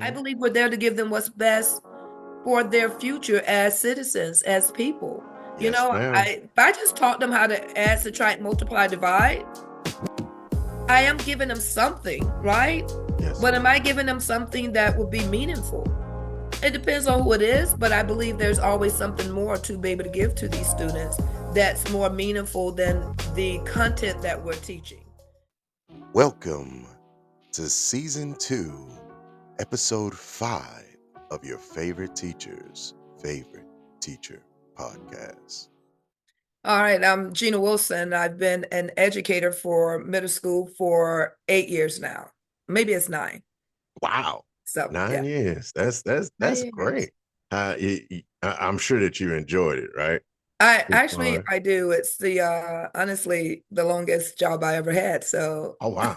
I Hmm. believe we're there to give them what's best for their future as citizens, as people. You Yes, know, ma'am. if I just taught them how to add, subtract, multiply, divide, I am giving them something, right? Yes, But am ma'am. I giving them something that will be meaningful? It depends on who it is, but I believe there's always something more to be able to give to these students that's more meaningful than the content that we're teaching. Welcome to season 2, episode 5 of your favorite teacher's favorite teacher podcast. All right, I'm Gina Wilson. I've been an educator for middle school for 8 years now. Maybe it's nine. Wow, So, yeah, 9 years. That's 9 years. great. I'm sure that you enjoyed it, right? I It's actually fun. I do. It's the honestly the longest job I ever had. So, Oh wow.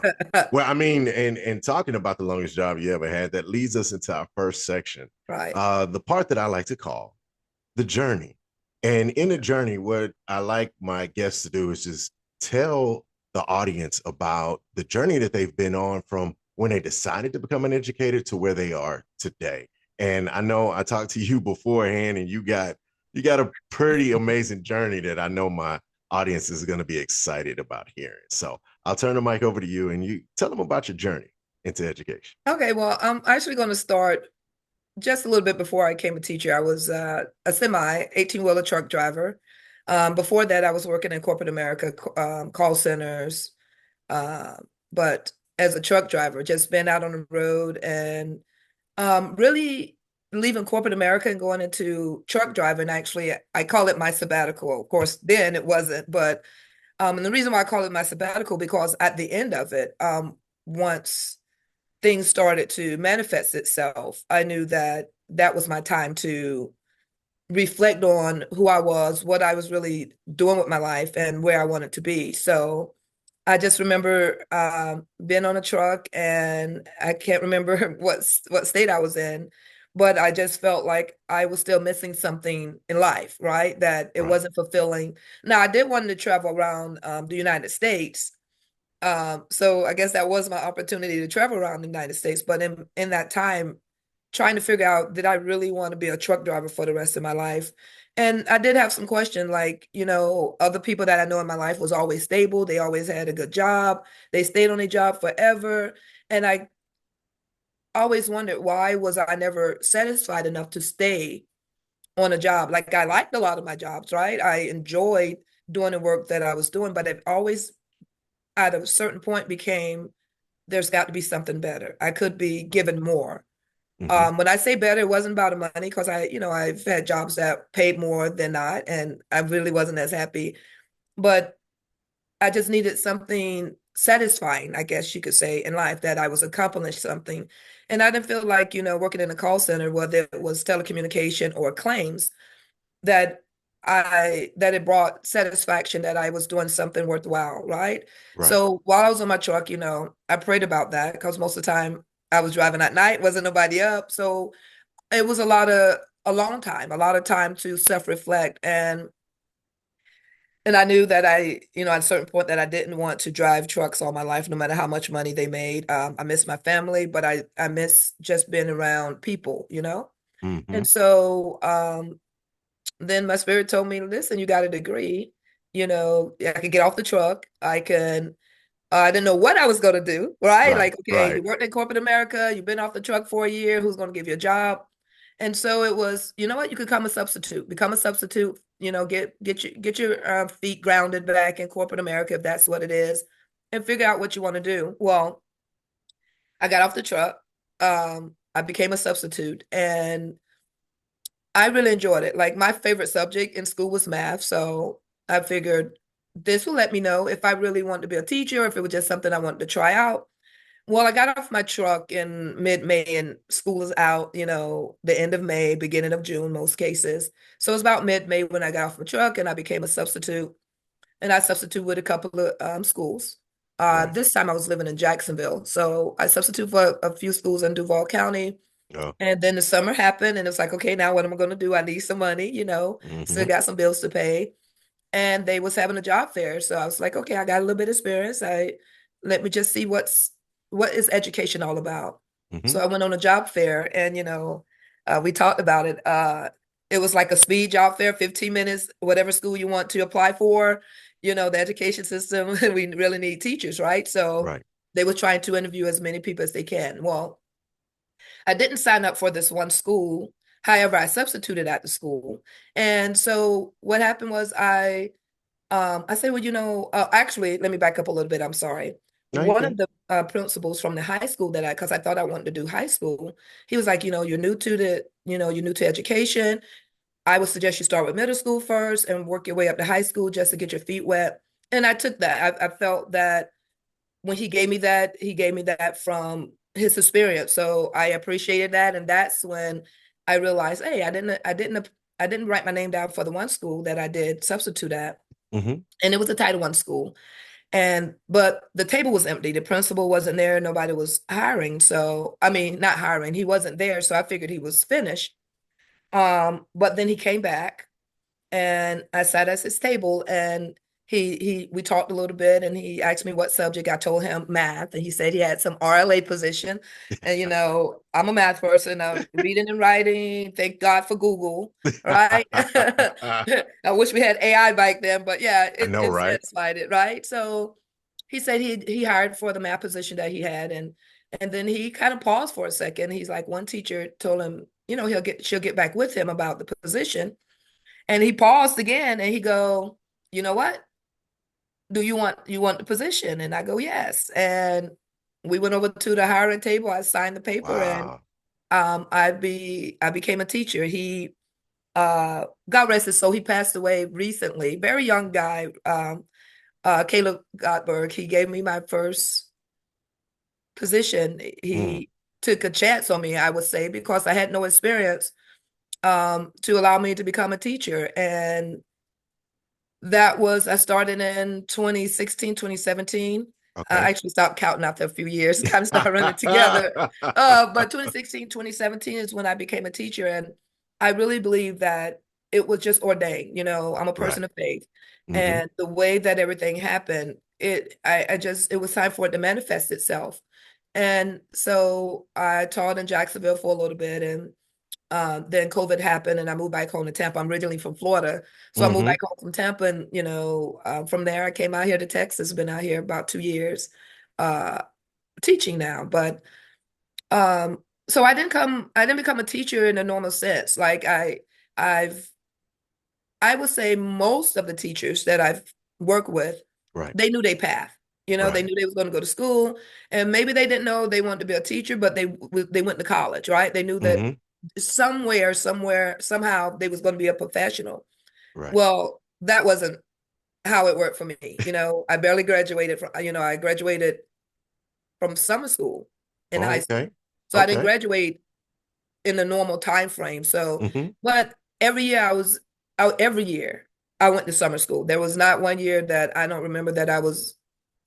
Well, I mean, and talking about the longest job you ever had, that leads us into our first section. right. The part that I like to call the journey. And in the journey, what I like my guests to do is just tell the audience about the journey that they've been on from when they decided to become an educator to where they are today. And I know I talked to you beforehand, and you got a pretty amazing journey that I know my audience is going to be excited about hearing. So I'll turn the mic over to you, and you tell them about your journey into education. Okay, well, I'm actually going to start just a little bit before I became a teacher. I was a semi 18-wheeler truck driver. Before that, I was working in corporate America, call centers, uh, but as a truck driver, just been out on the road and really leaving corporate America and going into truck driving. Actually, I call it my sabbatical. Of course, then it wasn't, but and the reason why I call it my sabbatical because at the end of it, once things started to manifest itself, I knew that that was my time to reflect on who I was, what I was really doing with my life, and where I wanted to be. So I just remember being on a truck, and I can't remember what state I was in, but I just felt like I was still missing something in life, right? That it Right. wasn't fulfilling. Now, I did want to travel around the United States. So I guess that was my opportunity to travel around the United States. But in that time, trying to figure out, did I really want to be a truck driver for the rest of my life? And I did have some question, like, other people that I know in my life was always stable. They always had a good job. They stayed on a job forever. And I always wondered, why was I never satisfied enough to stay on a job? Like, I liked a lot of my jobs, right? I enjoyed doing the work that I was doing, but it always at a certain point became, there's got to be something better. I could be given more. Hmm. When I say better, it wasn't about the money because I've had jobs that paid more than not, and I really wasn't as happy. But I just needed something satisfying, I guess you could say, in life, that I was accomplished something. And I didn't feel like, working in a call center, whether it was telecommunication or claims, that that it brought satisfaction, that I was doing something worthwhile, right? Right. So while I was on my truck, I prayed about that because most of the time I was driving at night, wasn't nobody up. So it was a lot of time to self-reflect. And I knew that at a certain point that I didn't want to drive trucks all my life, no matter how much money they made. I miss my family, but I miss just being around people. Hmm. And so then my spirit told me, listen, you got a degree. I can get off the truck. I didn't know what I was going to do, right? Right. Like, okay, Right. you worked in corporate America, you've been off the truck for a year, who's going to give you a job? And so it was, you know what, you could become a substitute, get your feet grounded back in corporate America, if that's what it is, and figure out what you want to do. Well, I got off the truck. I became a substitute, and I really enjoyed it. Like, my favorite subject in school was math. So I figured this will let me know if I really wanted to be a teacher or if it was just something I wanted to try out. Well, I got off my truck in mid-May and school is out, the end of May, beginning of June, most cases. So it was about mid-May when I got off my truck and I became a substitute. And I substitute with a couple of schools. Right. This time I was living in Jacksonville. So I substitute for a few schools in Duval County. Oh. And then the summer happened, and it's like, okay, now what am I going to do? I need some money. Still Hmm. got some bills to pay. And they was having a job fair. So I was like, okay, I got a little bit of experience. Let me just see what is education all about. Hmm. So I went on a job fair and, we talked about it. It was like a speed job fair, 15 minutes, whatever school you want to apply for, the education system, we really need teachers, right? So Right. they were trying to interview as many people as they can. Well, I didn't sign up for this one school. However, I substituted at the school. And so what happened was I said, well, actually, let me back up a little bit. I'm sorry. No, you One of can. the principals from the high school because I thought I wanted to do high school, he was like, you're new to education. I would suggest you start with middle school first and work your way up to high school just to get your feet wet. And I took that. I felt that when he gave me that from his experience. So I appreciated that. And that's when I realized, hey, I didn't write my name down for the one school that I did substitute at, Hmm. and it was a Title I school. But the table was empty. The principal wasn't there. Nobody was hiring. So, I mean, not hiring. He wasn't there. So I figured he was finished. But then he came back and I sat at his table and we talked a little bit and he asked me what subject. I told him math and he said he had some RLA position. And I'm a math person. I'm reading and writing. Thank God for Google, right? I wish we had AI back then, but yeah, I it, know, it right? satisfied it, right? So he said he hired for the math position that he had, and then he kind of paused for a second. He's like, one teacher told him, she'll get back with him about the position. And he paused again and he go, you know what? Do you want the position? And I go, yes. And we went over to the hiring table. I signed the paper and Wow. I became a teacher. He God rest his soul, he passed away recently. Very young guy, Caleb Gottberg. He gave me my first position. Mm. He took a chance on me, I would say, because I had no experience to allow me to become a teacher. And I started in 2016, 2017. I Okay. actually stopped counting after a few years, kind of started running together. But 2016, 2017 is when I became a teacher. And I really believe that it was just ordained. I'm a Right. person of faith. Hmm. And the way that everything happened, it was time for it to manifest itself. And so I taught in Jacksonville for a little bit and then COVID happened and I moved back home to Tampa. I'm originally from Florida. So I moved Hmm. back home from Tampa and, from there I came out here to Texas, been out here about 2 years, uh, teaching now. But so I didn't become a teacher in a normal sense. I've, I would say most of the teachers that I've worked with, Right. they knew their path. They Right. knew they was going to go to school, and maybe they didn't know they wanted to be a teacher, but they went to college, right? They knew that Hmm. somewhere, somehow they was going to be a professional. Right. Well, that wasn't how it worked for me. I barely graduated I graduated from summer school in high school. Okay. So I didn't Okay. graduate in the normal time frame. So, Hmm. but every year I was out every year I went to summer school. There was not one year that I don't remember that I was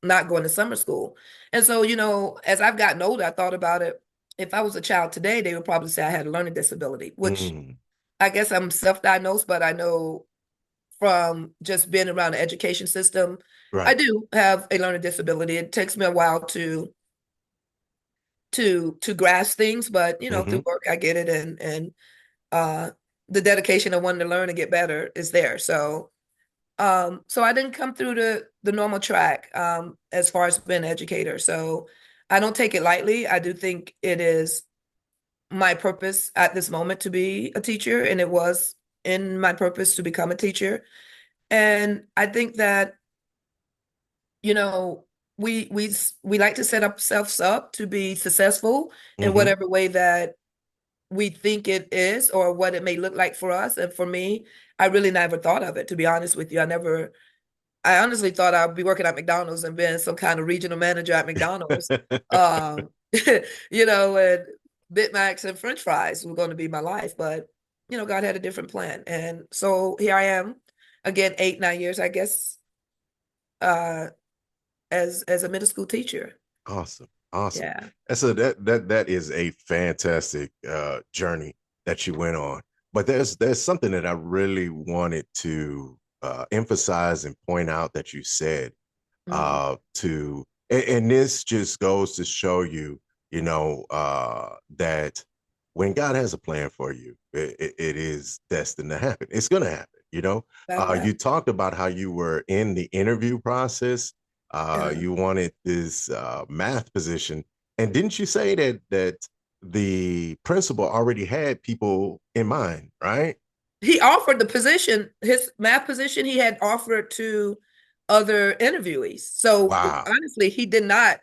not going to summer school. And so, as I've gotten older, I thought about it. If I was a child today, they would probably say I had a learning disability, which Mm. I guess I'm self-diagnosed, but I know from just being around the education system, I Right. do have a learning disability. It takes me a while to grasp things, but Hmm. through work I get it, and uh the dedication of wanting to learn and get better is there. So I didn't come through the normal track as far as being an educator. So I don't take it lightly. I do think it is my purpose at this moment to be a teacher, and it was in my purpose to become a teacher. And I think that, you know, we like to set ourselves up to be successful in Hmm. whatever way that we think it is or what it may look like for us. And for me, I really never thought of it, to be honest with you. I honestly thought I'd be working at McDonald's and being some kind of regional manager at McDonald's. Um, and Big Macs and French fries were going to be my life, but God had a different plan. And so here I am again, 8, 9 years, I guess, uh, as a middle school teacher. Awesome. Awesome. Yeah. That is a fantastic journey that you went on. But there's something that I really wanted to emphasize and point out that you said Mm-hmm. and this just goes to show you that when God has a plan for you, it is destined to happen. It's going to happen. About that. You talked about how you were in the interview process. Uh, You wanted this math position. And didn't you say that the principal already had people in mind, right? he offered the position, his math position, he had offered to other interviewees. So Wow. honestly, he did not,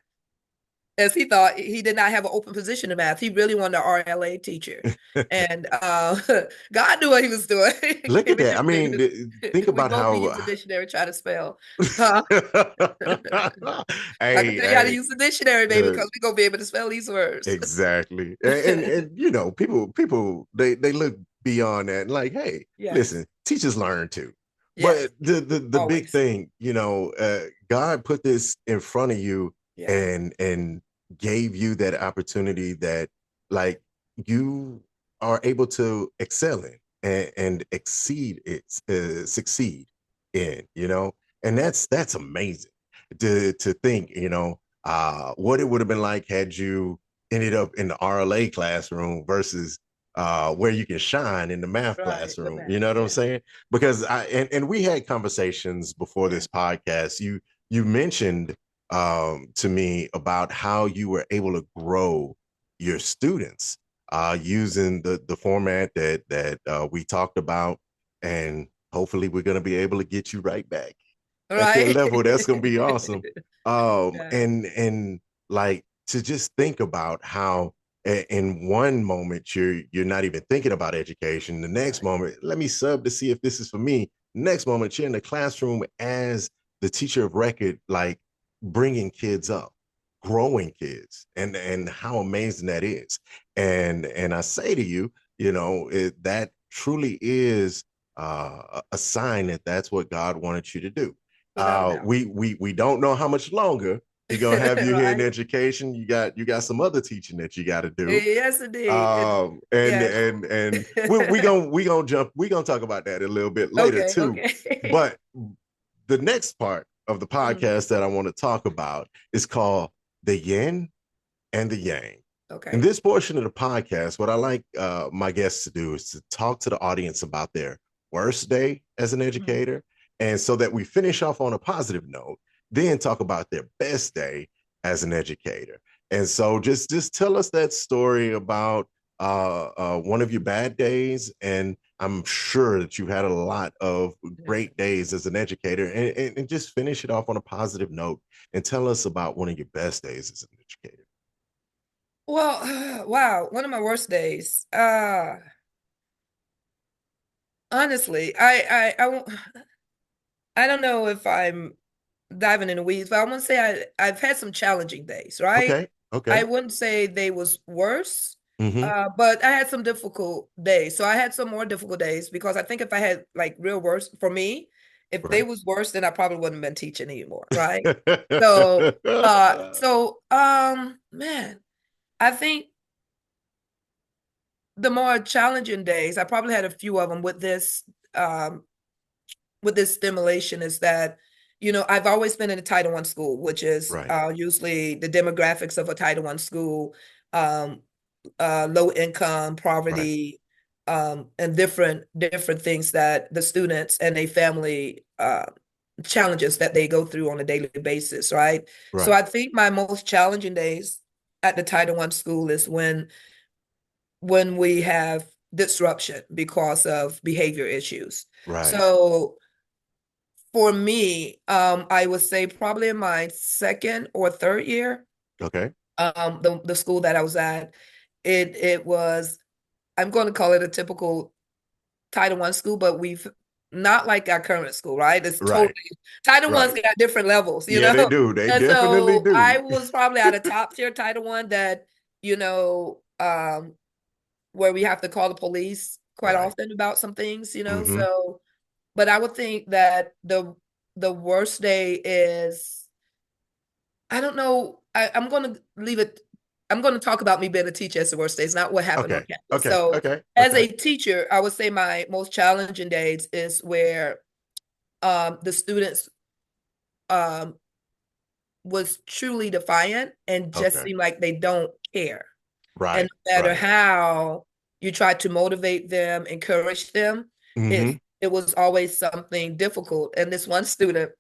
as he thought, he did not have an open position in math. He really wanted an RLA teacher. And God knew what he was doing. Look at Maybe that. I mean, think we about both be how using the dictionary trying to spell. Huh? I can hey, tell you how to hey, use the dictionary, baby, uh, because we're gonna be able to spell these words. exactly. And people they look beyond that and like, hey, Yes. listen, teachers learn too. Yes. But the big Always. thing, God put this in front of you Yes. and gave you that opportunity that like you are able to excel in and exceed it, succeed in. And that's amazing to think, what it would have been like had you ended up in the RLA classroom versus where you can shine in the math Right. The classroom. You math. know what I'm Yeah. saying? Because and we had conversations before Yeah. this podcast. You mentioned to me about how you were able to grow your students using the format that we talked about, and hopefully we're going to be able to get you right back at that Right. level. That's going to be awesome. Yeah. And like to just think about how in one moment you're not even thinking about education. The next Right. moment, let me sub to see if this is for me. Next moment, you're in the classroom as the teacher of record, like bringing kids up, growing kids, and how amazing that is. And I say to you, that truly is a sign that that's what God wanted you to do. Without a doubt. We don't know how much longer He's gonna have you here in Right. education. You got some other teaching that you got to do. Yes, indeed. And Yes. we gonna talk about that a little bit later Okay. too. Okay. But the next part of the Mhm. podcast that I want to talk about is called the yin and the yang. In Okay. this portion of the podcast, what I like my guests to do is to talk to the audience about their worst day as an Mhm. educator, and so that we finish off on a positive note, then talk about their best day as an educator. And so just tell us that story about one of your bad days, and I'm sure that you had a lot of great days as an educator, and just finish it off on a positive note and tell us about one of your best days as an educator. Well, wow, one of my worst days. Honestly, I don't know if I'm diving in the weeds, but I want to say I've had some challenging days, right? Okay. I Okay. wouldn't say they was worse, Mm-hmm. but I had some difficult days. So I had some more difficult days because I think if I had like real worse for me, if they Right. was worse, then I probably wouldn't have been teaching anymore, right? So man, I think the more challenging days, I probably had a few of them um with this stimulation is that, I've always been in a Title I school, which is Right. usually the demographics of a Title I school, um, low income, Right. poverty, and different things that the students and their family challenges that they go through on a daily basis, right? So Right. I think my most challenging days at the Title I school is when we have disruption because of behavior issues. Right. So for me, I would say probably in my second or third year, Okay. the school that I was at, it was, I'm going to call it a typical Title I school, but we've not like our current school, right? It's totally Right. Title I's Right. got different levels, Yeah, they do. They And definitely so I do. was probably at a top tier Title I that, you know, um, where we have to call the police quite Right. often about some things. Mm-hmm. So, but I would think that the worst day is, I don't know. I'm going to leave it. I'm going to talk about me being a teacher as the worst day. It's not what happened on Okay. campus. Okay. So, Okay. as Okay. a teacher, I would say my most challenging days is where the students um, was truly defiant and just Okay. seem like they don't care. And Right. no matter Right. how you try to motivate them, encourage them, it Mm-hmm. it was always something difficult. And this one student,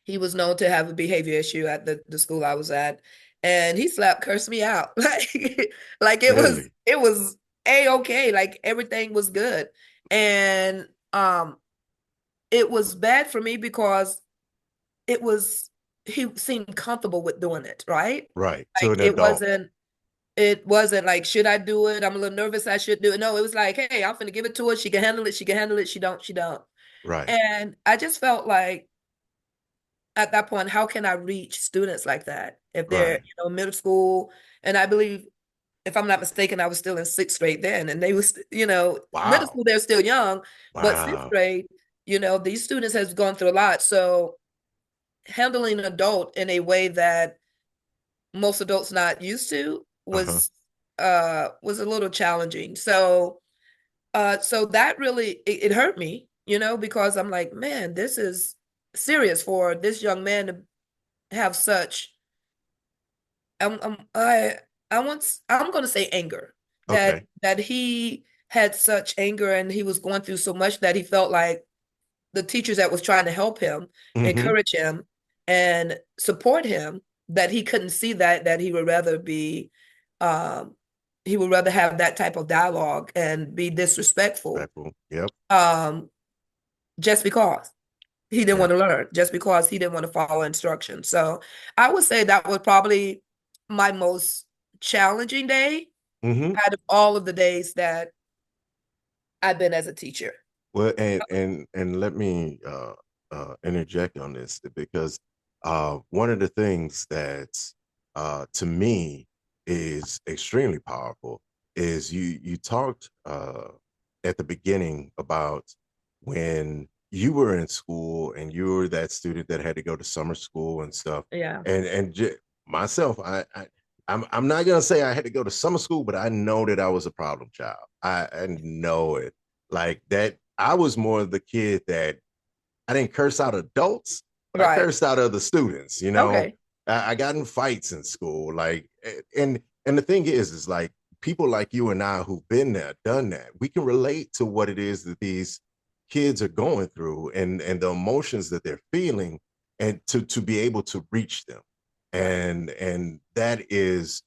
he was known to have a behavior issue at the school I was at, and he slapped cursed me out. Like Really. it was a-okay, like everything was good. And it was bad for me because it was he seemed comfortable with doing it, right? Right. To Like an adult. it wasn't like, should I do it? I'm a little nervous, I should do it. No, it was like, hey, I'm gonna give it to her. She can handle it, she can handle it, she don't. Right. And I just felt like at that point, how can I reach students like that if they're, Right. middle school? And I believe, if I'm not mistaken, I was still in sixth grade then, and they was, middle Wow. school, they're still young, but sixth Wow. grade, these students has gone through a lot. So handling an adult in a way that most adults not used to Uh-huh. was a little challenging. So that really it hurt me, because I'm like, man, this is serious for this young man to have such I'm going to say anger, that Okay. he had such anger and he was going through so much that he felt like the teachers that was trying to help him, Mm-hmm. encourage him, and support him, that he couldn't see that um he would rather have that type of dialogue and be disrespectful, Respectful. Yep. um just because he didn't Yeah. want to learn, just because he didn't want to follow instructions. So I would say that was probably my most challenging day Mm-hmm. out of all of the days that I've been as a teacher. Well, and let me interject on this because one of the things that to me is extremely powerful is you talked at the beginning about when you were in school and you were that student that had to go to summer school and stuff, Yeah. and myself, I'm not gonna say I had to go to summer school, but I know that I was a problem child. I know it like that. I was more of the kid that I didn't curse out adults, but I Right. cursed out other students. Okay. I got in fights in school, like, and the thing is like people like you and I who've been there, done that. We can relate to what it is that these kids are going through and the emotions that they're feeling, and to be able to reach them, Right. and that is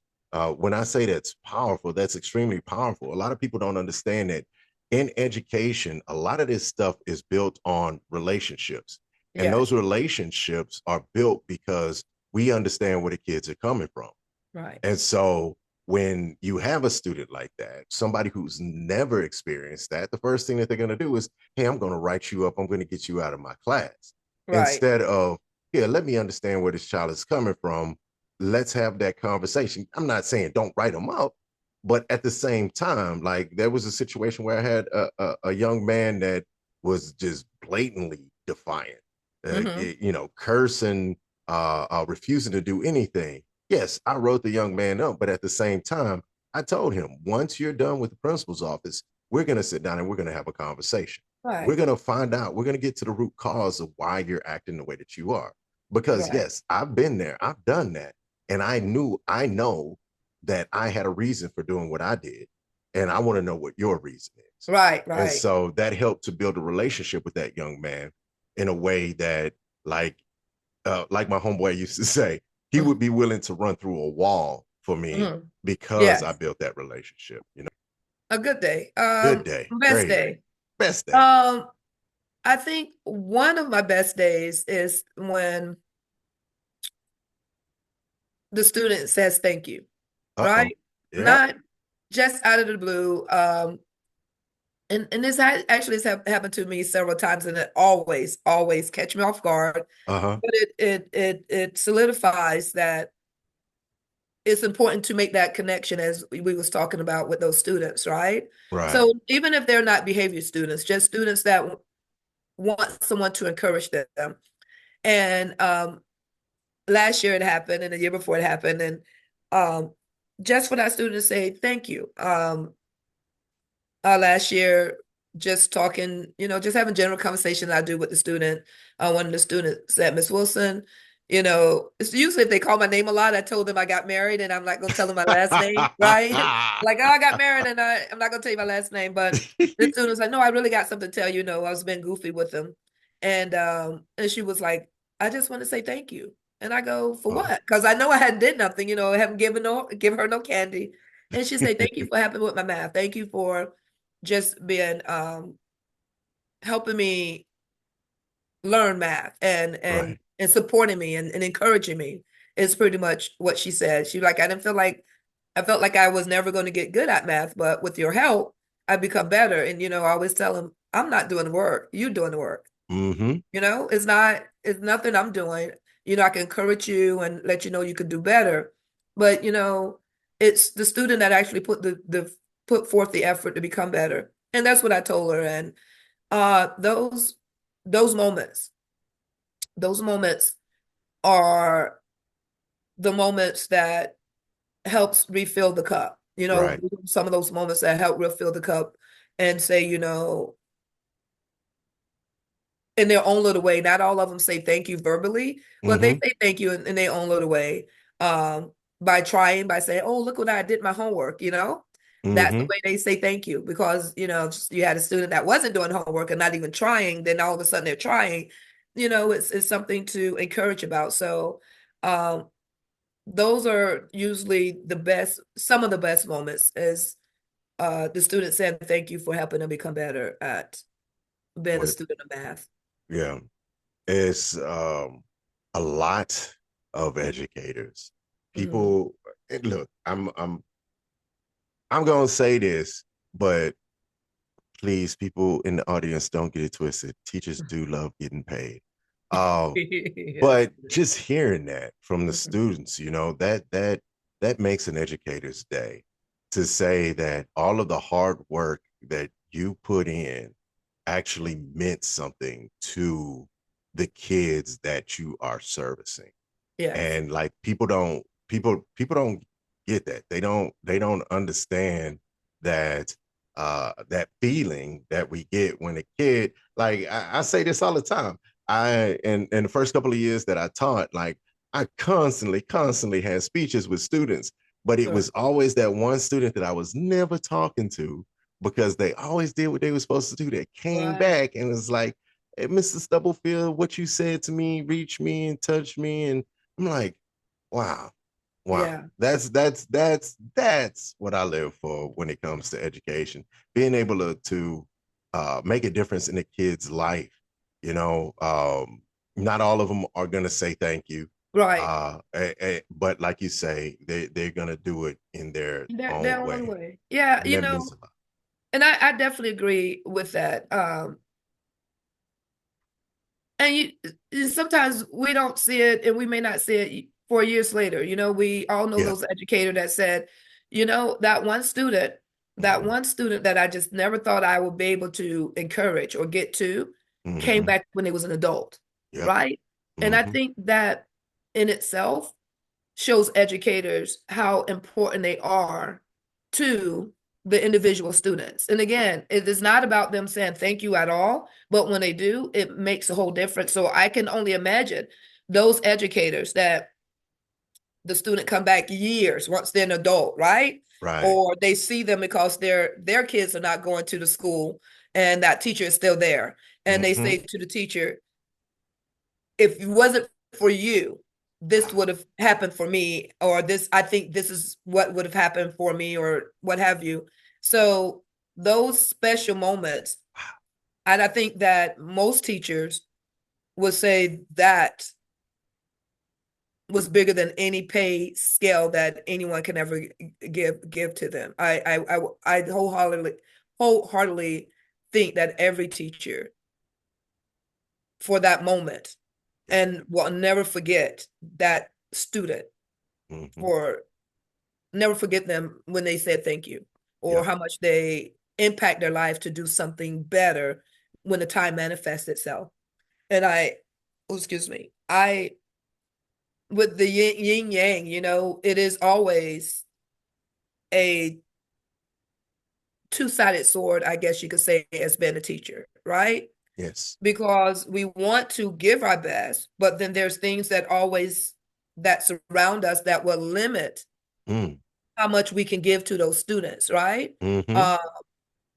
when I say that's powerful, that's extremely powerful. A lot of people don't understand that in education, a lot of this stuff is built on relationships. And Yes. those relationships are built because we understand where the kids are coming from. Right. And so when you have a student like that, somebody who's never experienced that, the first thing that they're going to do is, hey, I'm going to write you up. I'm going to get you out of my class. Right. Instead of, here, let me understand where this child is coming from. Let's have that conversation. I'm not saying don't write them up, but at the same time, like there was a situation where I had a young man that was just blatantly defiant, Mm-hmm. cursing, refusing to do anything. Yes, I wrote the young man up, but at the same time, I told him, once you're done with the principal's office, we're going to sit down and we're going to have a conversation. We're Right. going to find out, we're going to get to the root cause of why you're acting the way that you are. Because, Right. yes, I've been there, I've done that. And I know that I had a reason for doing what I did. And I want to know what your reason is. Right. And Right. so that helped to build a relationship with that young man in a way that, like my homeboy used to say, he would Mm-hmm. be willing to run through a wall for me Mm-hmm. because I Yes. built that relationship. A good day. Good day, Best great, day. best day. Um, I think one of my best days is when the student says thank you, Uh oh, right? yeah, Not just out of the blue. And this actually has happened to me several times, and it always catch me off guard. uh huh, But it solidifies that it's important to make that connection, as we was talking about with those students, right? right, So even if they're not behavior students, just students that want someone to encourage them. And last year it happened, and the year before it happened, and um, just for that student to say thank you. Last year, just talking, just having general conversation I do with the student. One of the students said, Miss Wilson, It's usually if they call my name a lot, I told them I got married and I'm not going to tell them my last name, right? Like, oh, I got married and I'm not going to tell you my last name. But the student was like, no, I really got something to tell you. No, I was being goofy with them. And she was like, I just want to say thank you. And I go, for Oh. what? Because I know I hadn't did nothing, I haven't give her no candy. And she said, thank you for helping with my math. Thank you for just being helping me learn math and and Right. and supporting me and encouraging me is pretty much what she said. She like, I felt like I was never going to get good at math, but with your help, I've become better. And I always tell them, I'm not doing the work. You're doing the work. Mm-hmm. It's nothing I'm doing. I can encourage you and let you know you can do better. But it's the student that actually put forth the effort to become better. And that's what I told her. And those moments, those moments are the moments that helps refill the cup. Right. Some of those moments that help refill the cup and say, in their own little way. Not all of them say thank you verbally, but they Mm-hmm. say thank you in their own little way. By trying, by saying, "Oh, look what I did my homework." That's the Mm-hmm. way they say thank you because you had a student that wasn't doing homework and not even trying. Then all of a sudden they're trying. It's something to encourage about. So, um, those are usually some of the best moments is the student saying thank you for helping them become better at being a What? student of math. Yeah. It's a lot of educators. Mhm. People, look, I'm gonna say this, but please, people in the audience, don't get it twisted. Teachers do love getting paid. Um, Yes. but just hearing that from the Mhm. students, that makes an educator's day to say that all of the hard work that you put in actually meant something to the kids that you are servicing. Yes. And like people don't get that. They don't understand that that feeling that we get when a kid, like I say this all the time. I in the first couple of years that I taught, like I constantly had speeches with students, but it Sure. was always that one student that I was never talking to because they always did what they were supposed to do. That came Right. back and was like, hey, Mr. Stubblefield, what you said to me reached me and touched me. And I'm like, wow, wow. Yeah. That's what I live for when it comes to education. Being able to make a difference in a kid's life. You know, not all of them are gonna say thank you. Right. But like you say, they're gonna do it in their Their own own way. way. Yeah, And that means a lot. and I definitely agree with that. And sometimes we don't see it and we may not see it 4 years later. We all know Yeah. those educator that said, that Mm-hmm. one student that I just never thought I would be able to encourage or get to came Mm-hmm. back when he was an adult, Yep. right? And I Mm-hmm. think that in itself shows educators how important they are to the individual students. And again, it is not about them saying thank you at all, but when they do, it makes a whole difference. So I can only imagine those educators that the student come back years once they're an adult, right? Right. Or they see them because their kids are not going to the school and that teacher is still there. And they Mm-hmm. say to the teacher, if it wasn't for you, this would have happened for me, or I think this is what would have happened for me, or what have you. So those special moments, and I think that most teachers would say that was bigger than any pay scale that anyone can ever give to them. I wholeheartedly think that every teacher for that moment Yeah. and will never forget that student Mm-hmm. for never forget them when they said thank you or Yep. how much they impact their life to do something better when the time manifests itself. And oh, excuse me, with the yin yang, it is always a two-sided sword, I guess you could say, as being a teacher, right? Yes. because we want to give our best, but then there's things that surround us that will limit Mm. how much we can give to those students, right? Mm-hmm. Uh,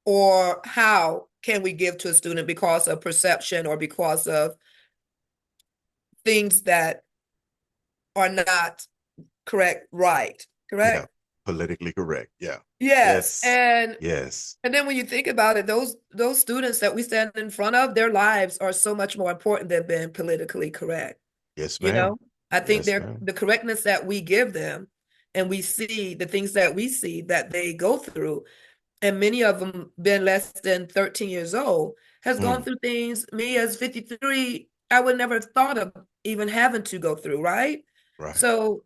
or how can we give to a student because of perception or because of things that are not correct, right? Yeah. Correct? Politically correct. Yeah. Yes. Yes. And Yes. then when you think about it, those students that we stand in front of, their lives are so much more important than being politically correct. Yes, You ma'am. know, I think Yes, they're ma'am. the correctness that we give them, and we see the things that we see that they go through, and many of them been less than 13 years old, has gone Mm. through things me as 53, I would never have thought of even having to go through, right? Right. So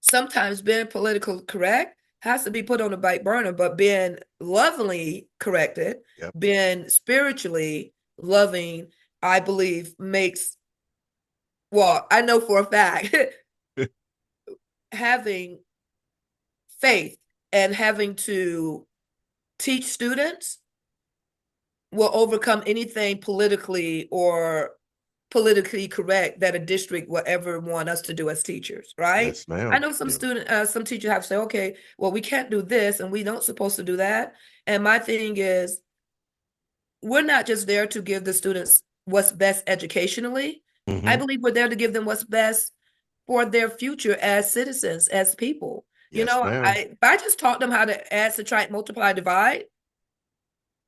sometimes being politically correct has to be put on the back burner, but being lovingly corrected, Yep. being spiritually loving, I believe makes, well, I know for a fact, having faith and having to teach students will overcome anything politically correct that a district will ever want us to do as teachers, right? Yes, I ma'am. know Yeah. some teachers have to say, okay, well, we can't do this and we don't supposed to do that. And my thing is, we're not just there to give the students what's best educationally. I Mm-hmm. believe we're there to give them what's best for their future as citizens, as people. You Yes, know, ma'am. if I just taught them how to add, subtract, multiply, divide,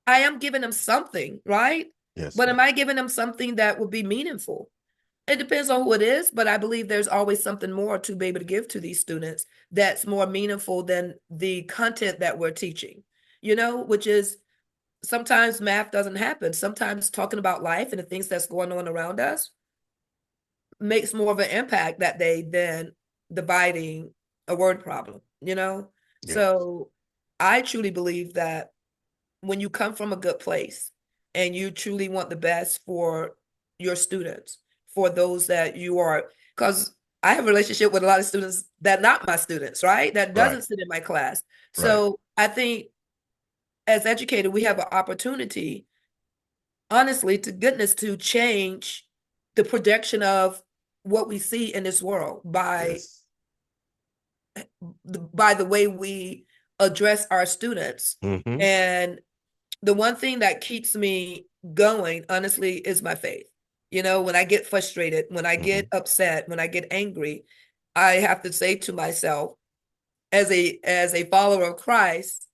I am giving them something, right? Yes, But ma'am. am I giving them something that will be meaningful? It depends on who it is, but I believe there's always something more to be able to give to these students that's more meaningful than the content that we're teaching, which is sometimes math doesn't happen. Sometimes talking about life and the things that's going on around us makes more of an impact that day than dividing a word problem. Yes. So I truly believe that when you come from a good place and you truly want the best for your students, for those that you are, because I have a relationship with a lot of students that not my students, right? That Right. doesn't sit in my class. Right. So I think as educators, we have an opportunity, honestly, to goodness, to change the projection of what we see in this world Yes. by the way we address our students. Mm-hmm. And the one thing that keeps me going, honestly, is my faith. When I get frustrated, when I Mm-hmm. get upset, when I get angry, I have to say to myself, as a follower of Christ,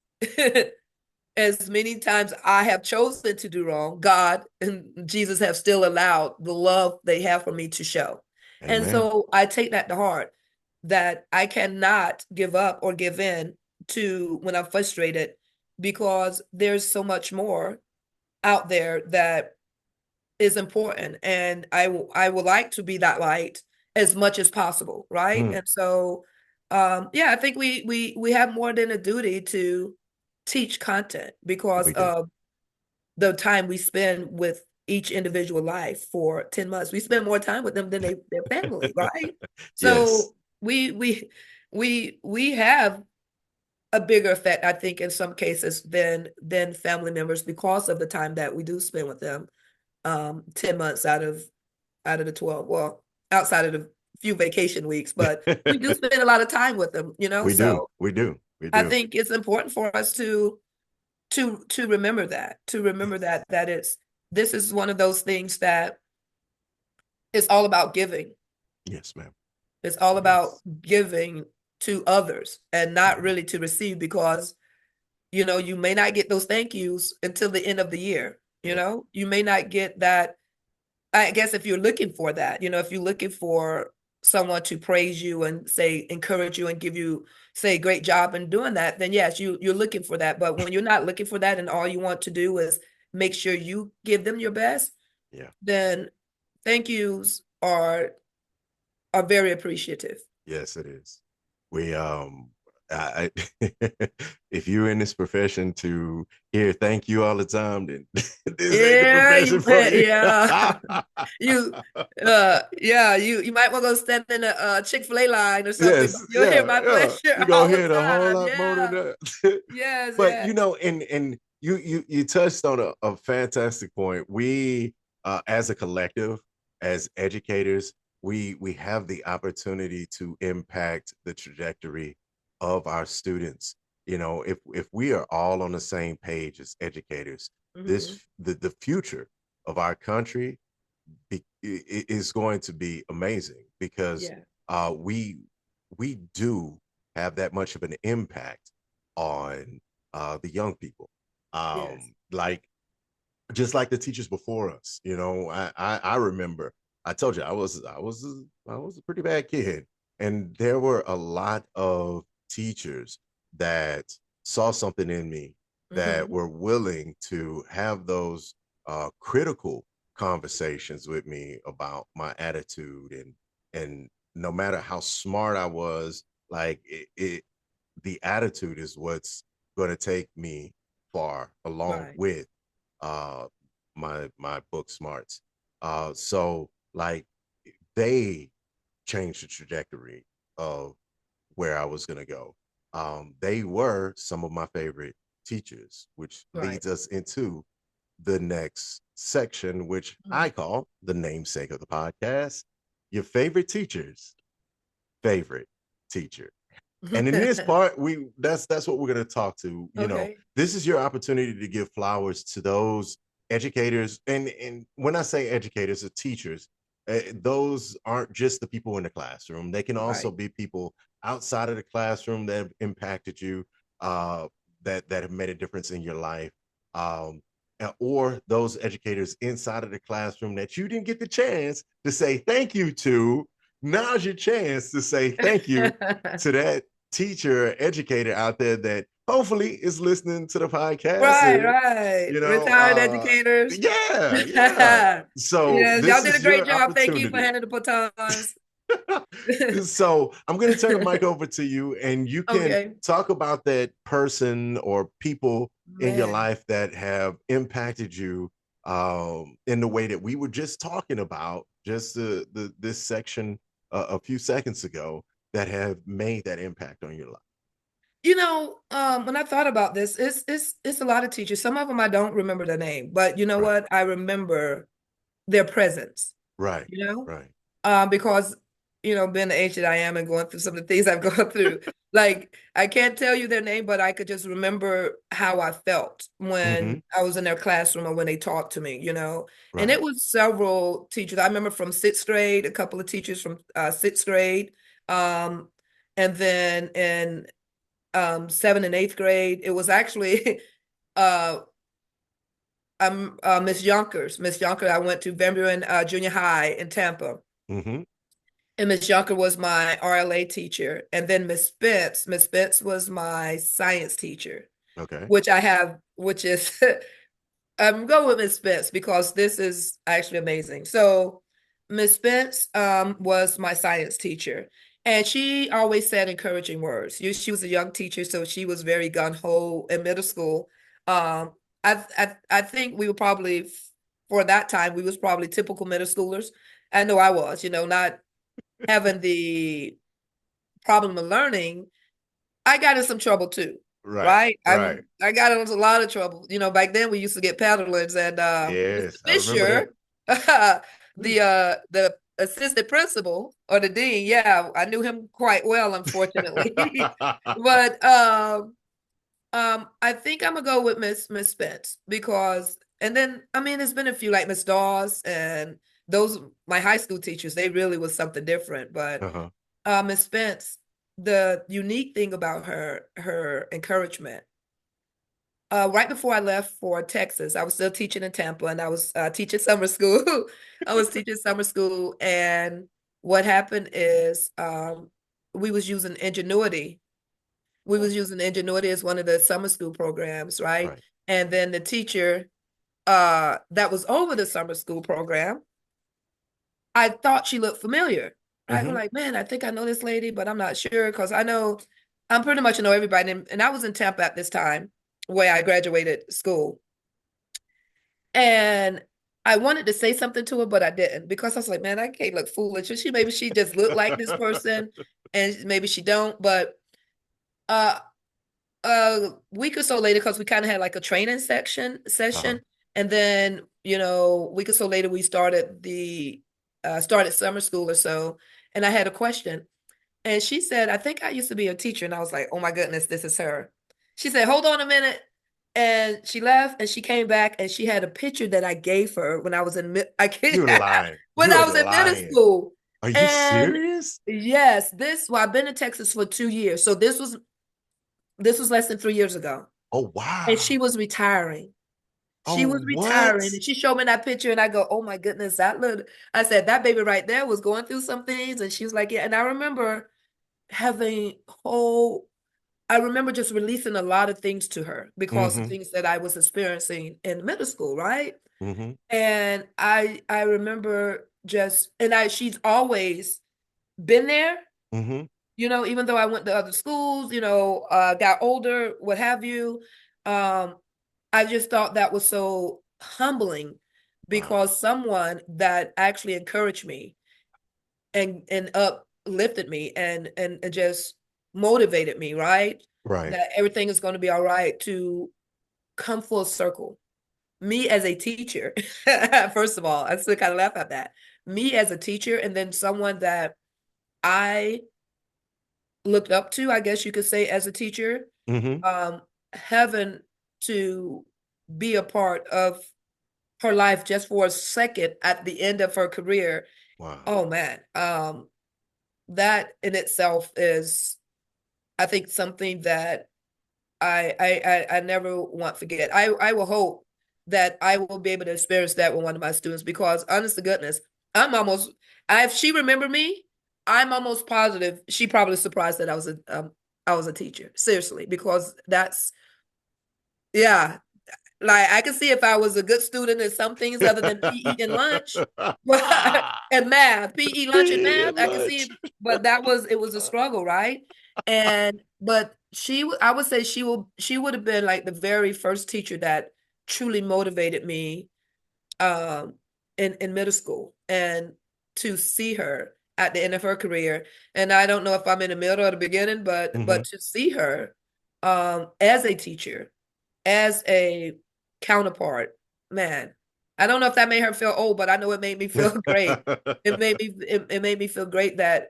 as many times I have chosen to do wrong, God and Jesus have still allowed the love they have for me to show. And Amen. so I take that to heart, that I cannot give up or give in to when I'm frustrated, because there's so much more out there that is important. And I would like to be that light as much as possible, right? Mm. And so yeah, I think we have more than a duty to teach content because We do. of the time we spend with each individual life for 10 months. We spend more time with them than their family, right? Yes. So we have a bigger effect, I think, in some cases than family members because of the time that we do spend with them. 10 months out of the 12. Well, outside of the few vacation weeks, but we do spend a lot of time with them. We do. So We do. We I do. think it's important for us to remember that this is one of those things that is all about giving. Yes, ma'am. It's all about Yes. giving to others and not Mhm. really to receive, because you may not get those thank yous until the end of the year. Yep. You may not get that. I guess if you're looking for that, if you're looking for someone to praise you and say, encourage you and give you, say, great job in doing that, then yes, you're looking for that. But when you're not looking for that and all you want to do is make sure you give them your best, Yeah. then thank yous are very appreciative. Yes, it is. We if you're in this profession to hear thank you all the time, then this ain't the Yeah, profession for you. yeah. You yeah, you might want to go stand in a Chick-fil-A line or something, but Yes, you'll hear yeah, my yeah. pleasure You're gonna all the hear it a whole time. lot more than Yeah. that. Yes, But yes. you know, and you touched on a fantastic point. We as a collective, as educators, we have the opportunity to impact the trajectory of our students. You know, if we are all on the same page as educators, Hmm. the future of our country is going to be amazing because Yeah. we do have that much of an impact on the young people. Yes. Like just like the teachers before us. You know, I remember I told you I was a pretty bad kid, and there were a lot of teachers that saw something in me that Hmm. were willing to have those critical conversations with me about my attitude and no matter how smart I was, like the attitude is what's going to take me far along Right. with uh my book smarts. So like they changed the trajectory of where I was gonna go. They were some of my favorite teachers, which Right. leads us into the next section, which I Mhm. call the namesake of the podcast, your favorite teacher's favorite teacher. And in this part, we that's what we're going to talk to. You know, Okay. this is your opportunity to give flowers to those educators, and when I say educators, the teachers, those aren't just the people in the classroom. They can also Right. be people outside of the classroom that have impacted you, uh, that have made a difference in your life, um, or those educators inside of the classroom that you didn't get the chance to say thank you to. Now's your chance to say thank you to that teacher or educator out there that hopefully is listening to the podcast Right, and right. you know Retired educators. yeah so Yes, y'all this did a is great your job. Thank you for opportunity. handling the batons. So I'm going to turn the mic over to you and you can Okay. talk about that person or people in your Man. life that have impacted you in the way that we were just talking about just this section a few seconds ago that have made that impact on your life. When I thought about this, it's a lot of teachers. Some of them I don't remember the name, but you know Right, what? I remember their presence, right, you know? right. Because being the age that I am and going through some of the things I've gone through, like I can't tell you their name, but I could just remember how I felt Mm-hmm. when I was in their classroom or when they talked to me. And it Right. was several teachers. I remember from sixth grade, a couple of teachers from sixth grade, um, and then in seventh and eighth grade, it was actually uh Miss Yonkers. Miss Yonker, I went to Van Buren Junior High in Tampa. Mm-hmm. And Miss Yonker was my RLA teacher. And then Miss Spence was my science teacher, Okay. which is, I'm going with Miss Spence because this is actually amazing. So Miss Spence was my science teacher. And she always said encouraging words. She was a young teacher, so she was very gung-ho in middle school. Um, I think we were probably, for that time, we was probably typical middle schoolers. I know I was, not having the problem of learning, I got in some trouble too. Right. Right? Right. I got into a lot of trouble. Back then we used to get paddlers and Mr. Yes, I remember that. Fisher, the assistant principal or the dean, yeah, I knew him quite well, unfortunately. But I think I'm gonna go with Miss Spence because and then I mean there's been a few like Miss Dawes and those my high school teachers, they really was something different. But Uh-huh. Miss Spence, the unique thing about her encouragement. Right before I left for Texas, I was still teaching in Tampa, and I was teaching summer school. I was teaching summer school, and what happened is we was using Ingenuity. We was using Ingenuity as one of the summer school programs, right? Right. And then the teacher that was over the summer school program, I thought she looked familiar. Right? I'm Mm-hmm. like, man, I think I know this lady, but I'm not sure because I know I'm pretty much know everybody. And I was in Tampa at this time where I graduated school. And I wanted to say something to her, but I didn't because I was like, man, I can't look foolish. Maybe she just looked like this person and maybe she don't. But uh a week or so later, because we kind of had like a training Uh-huh. session, and then a week or so later we started summer school or so, and I had a question, and she said, "I think I used to be a teacher," and I was like, "Oh my goodness, this is her." She said, "Hold on a minute," and she left, and she came back, and she had a picture that I gave her when I was in I kid You're lying. when I You're was in middle lying. school, Are you and serious? yes, well, I've been in Texas for 2 years, so this was less than 3 years ago. Oh And she wow. was retiring. She Oh was retiring. what? And she showed me that picture. And I go, oh my goodness, I said, that baby right there was going through some things. And she was like, yeah. And I remember having whole, I remember just releasing a lot of things to her because of Mm-hmm. things that I was experiencing in middle school, right? Mm-hmm. And I remember she's always been there, Mm-hmm. even though I went to other schools, got older, what have you. Um, I just thought that was so humbling Wow. because someone that actually encouraged me and uplifted me and just motivated me, right? Right. That everything is going to be all right, to come full circle. Me as a teacher, first of all, I still kind of laugh at that. Me as a teacher, and then someone that I looked up to, I guess you could say, as a teacher, Mm-hmm. um, having to be a part of her life just for a second at the end of her career. Wow. Oh man, that in itself is, I think, something that I never want to forget. I will hope that I will be able to experience that with one of my students, because honest to goodness, I'm almost if she remembered me, I'm almost positive she probably surprised that I was a teacher. Seriously, because that's, yeah, like I can see if I was a good student in some things other than PE and lunch, but and math, PE, lunch, and PE math, and I can see. lunch. But it was a struggle, right? And but I would say she would have been like the very first teacher that truly motivated me, um, in middle school, and to see her at the end of her career, and I don't know if I'm in the middle or the beginning, Mm-hmm. but to see her, as a teacher, as a counterpart, man, I don't know if that made her feel old, but I know it made me feel great. It made me feel great that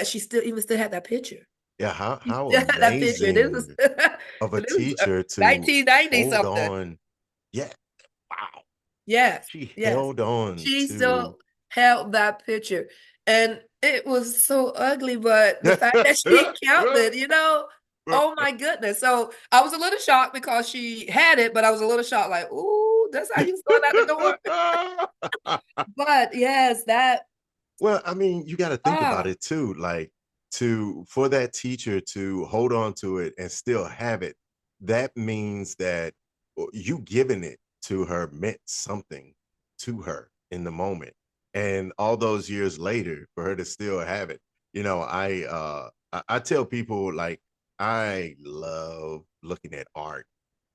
she still had that picture. Yeah, She how still had that picture. This was amazing of a this was teacher to 1990 hold something. on. Yeah, wow. Yes, She yes. held on She to still held that picture. And it was so ugly, but the fact that she kept it, oh my goodness. So I was a little shocked because she had it, but I was a little shocked, like, ooh, that's how you was going out the door. But yes, Well, I mean, you got to think about ah, it too. Like for that teacher to hold on to it and still have it, that means that you giving it to her meant something to her in the moment. And all those years later, for her to still have it, I tell people like I love looking at art.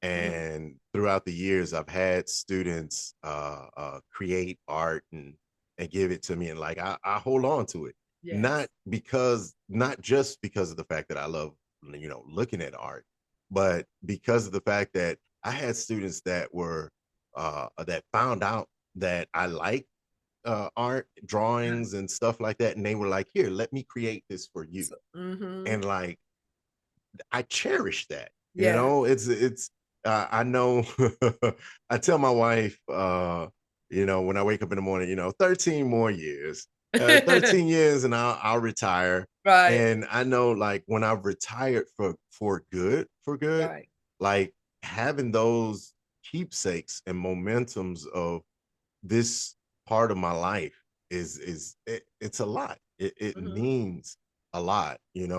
mhm, And throughout the years, I've had students create art and give it to me, and like I hold on to it, yes. not just because of the fact that I love looking at art, but because of the fact that I had students that were that found out that I like art Yeah. drawings and stuff like that, and they were like, here, let me create this for you. So, mhm. And like I cherish that. Yeah. It's I know I tell my wife when I wake up in the morning, 13 more years. 13 years and I'll retire. Right. And I know like when I've retired for good, Right. like having those keepsakes and momentums of this part of my life it's a lot. It Mhm. means a lot. And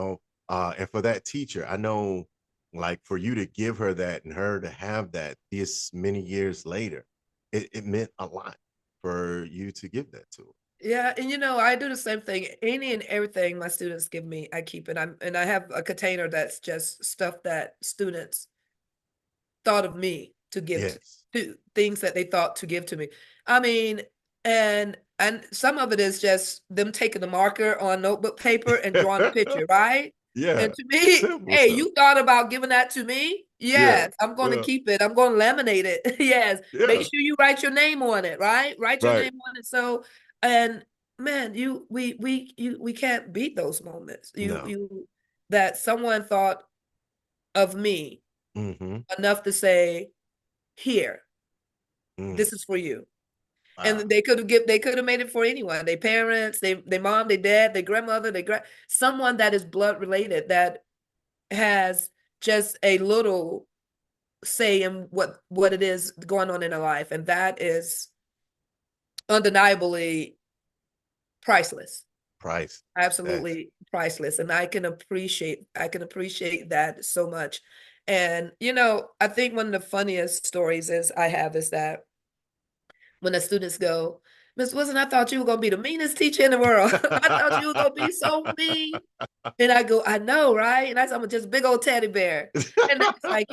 for that teacher, I know like for you to give her that and her to have that this many years later, it meant a lot for you to give that to her. Yeah, and I do the same thing. Any and everything my students give me, I keep it. I have a container that's just stuff that students thought of me to give Yes. to things that they thought to give to me. I mean, and some of it is just them taking the marker on notebook paper and drawing a picture, right? Yeah. And to me, Simple hey, stuff. you thought about giving that to me? Yeah. Yes, I'm going to Well, keep it. I'm going to laminate it. Yes, make yeah. sure you write your name on it, right? Write your Right. name on it. So, and man, we can't beat those moments. No. That someone thought of me Mm-hmm. enough to say, here, Mm. this is for you. And Wow. they could have made it for anyone. Their parents, their mom, their dad, their grandmother, someone that is blood related that has just a little say in what it is going on in their life, and that is undeniably priceless. Price. That's Absolutely priceless, and I can appreciate that so much. And I think one of the funniest stories is I have is that when the students go, Miss Wilson, I thought you were going to be the meanest teacher in the world. I thought you were going to be so mean. And I go, I know, right? And I'm just a big old teddy bear. And it's like,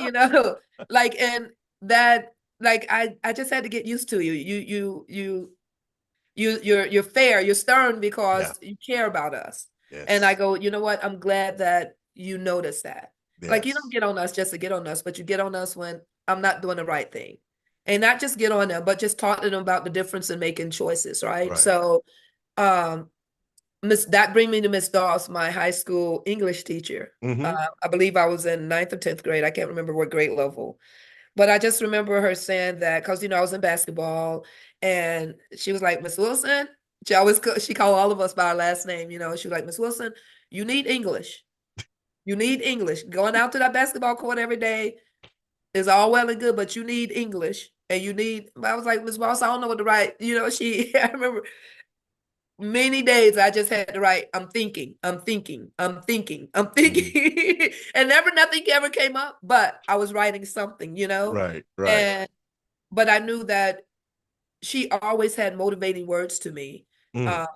like, and that, like, I just had to get used to you. You're fair, you're stern yeah. because you care about us. And I Yes. go, you know what? I'm glad that you notice that. Like, you don't Yes. get on us just to get on us, but you get on us when I'm not doing the right thing. And not just get on them, but just talk to them about the difference in making choices, right? Right. So, um, that bring me to Miss Doss, my high school English teacher. Mm-hmm. I believe I was in ninth or 10th grade. I can't remember what grade level. But I just remember her saying that because I was in basketball, and she was like, Miss Wilson. She called all of us by our last name. She was like, Miss Wilson, you need English. You need English. Going out to that basketball court every day is all well and good, but you need English, and you need. I was like, Miss Boss, I don't know what to write. She. I remember many days I just had to write, I'm thinking, I'm thinking, I'm thinking, I'm Mm-hmm. thinking. And never nothing ever came up, but I was writing something. Right. Right. And but I knew that she always had motivating words to me, Mm. uh,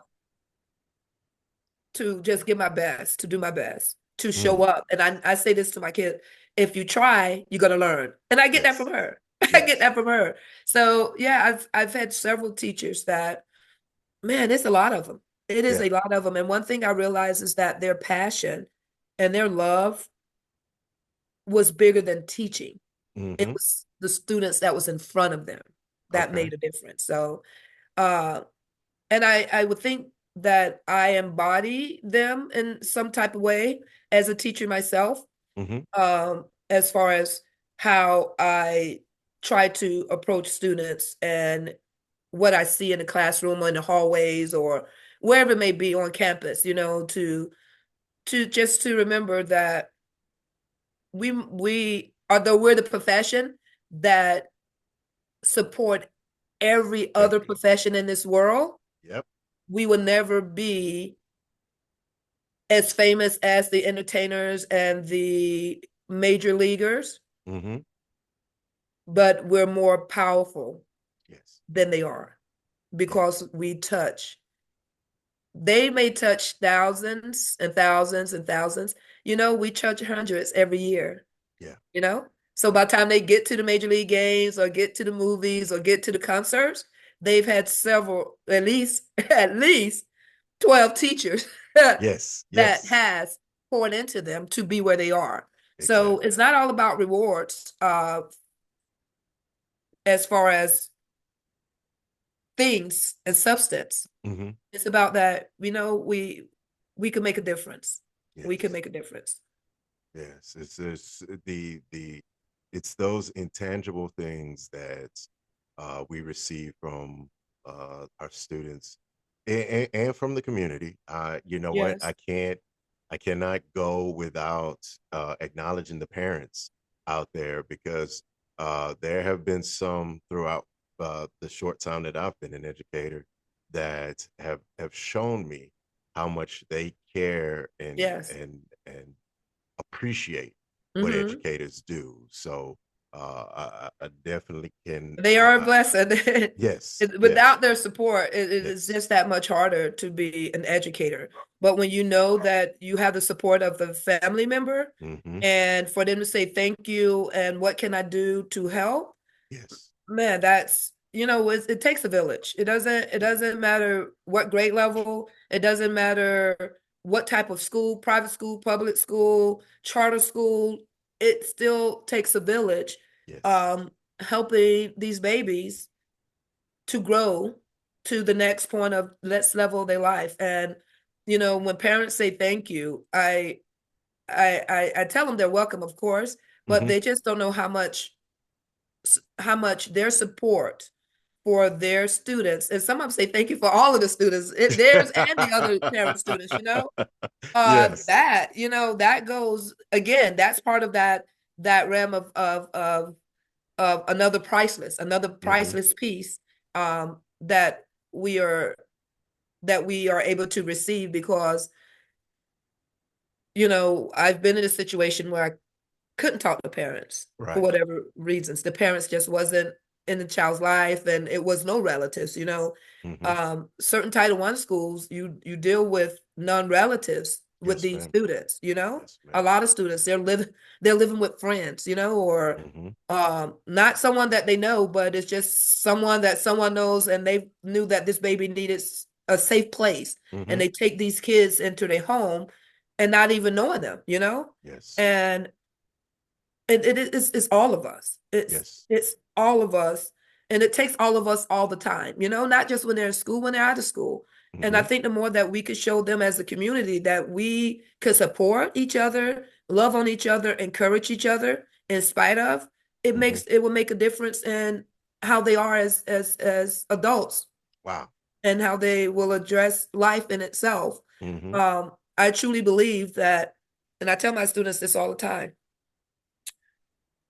to just give my best, to do my best, to show Mm. up. And I say this to my kid, if you try, you're gonna learn. And I get that Yes. from her. I get Yes. that from her. So yeah, I've had several teachers that, man, it's a lot of them. It is Yeah. a lot of them. And one thing I realized is that their passion and their love was bigger than teaching. It Mm-hmm. was the students that was in front of them that Okay. made a difference. So, uh, and I would think that I embody them in some type of way as a teacher myself, Mm-hmm. as far as how I try to approach students and what I see in the classroom or in the hallways or wherever it may be on campus, to just to remember that although we're the profession that support every other Every. profession in this world, Yep. we will never be as famous as the entertainers and the major leaguers, Mm-hmm. but we're more powerful Yes. than they are Yes. because we touch. They may touch thousands and thousands and thousands. We touch hundreds every year, Yeah. you know? So by the time they get to the major league games or get to the movies or get to the concerts, they've had several, at least 12 teachers Yes. that Yes. has poured into them to be where they are. So Exactly. it's not all about rewards, as far as things and substance. Mm-hmm. It's about that, we can make a difference. We can Yes. make a difference. Yes. It's the it's those intangible things that we receive from our students and from the community. You know what? Yes. I cannot go without acknowledging the parents out there because there have been some throughout the short time that I've been an educator that have shown me how much they care Yes. and appreciate what Mm-hmm. educators do. So I definitely can. They are a blessing. Yes, yes. Without their support, it is Yes. just that much harder to be an educator. But when you know that you have the support of the family member, Hmm. and for them to say thank you and what can I do to help, Yes. man, that's it takes a village. It doesn't Yeah. matter what grade level. It doesn't matter. what type of school, private school, public school, charter school, it still takes a village Yes. um, helping these babies to grow to the next point of let's level their life. And when parents say thank you, I tell them they're welcome, of course, but Mm-hmm. they just don't know how much their support for their students, and some of them say thank you for all of the students, theirs and the other parent students, Yes. that goes again, that's part of that realm of another Mm-hmm. priceless piece that we are able to receive because I've been in a situation where I couldn't talk to parents for Right. whatever reasons. The parents just wasn't in the child's life, and it was no relatives. Mm-hmm. Certain Title I schools, you deal with non-relatives with Yes, these ma'am. students. Yes, A ma'am. lot of students they're living with friends, or Mm-hmm. not someone that they know, but it's just someone that someone knows, and they knew that this baby needed a safe place, and Mm-hmm. they take these kids into their home and not even knowing them, Yes. and it's all of us. Yes. It's all of us, and it takes all of us all the time. Not just when they're in school, when they're out of school. And I Mm-hmm. think the more that we could show them as a community that we could support each other, love on each other, encourage each other in spite of, Mm-hmm. it will make a difference in how they are as adults Wow. and how they will address life in itself. Mm-hmm. I truly believe that, and I tell my students this all the time.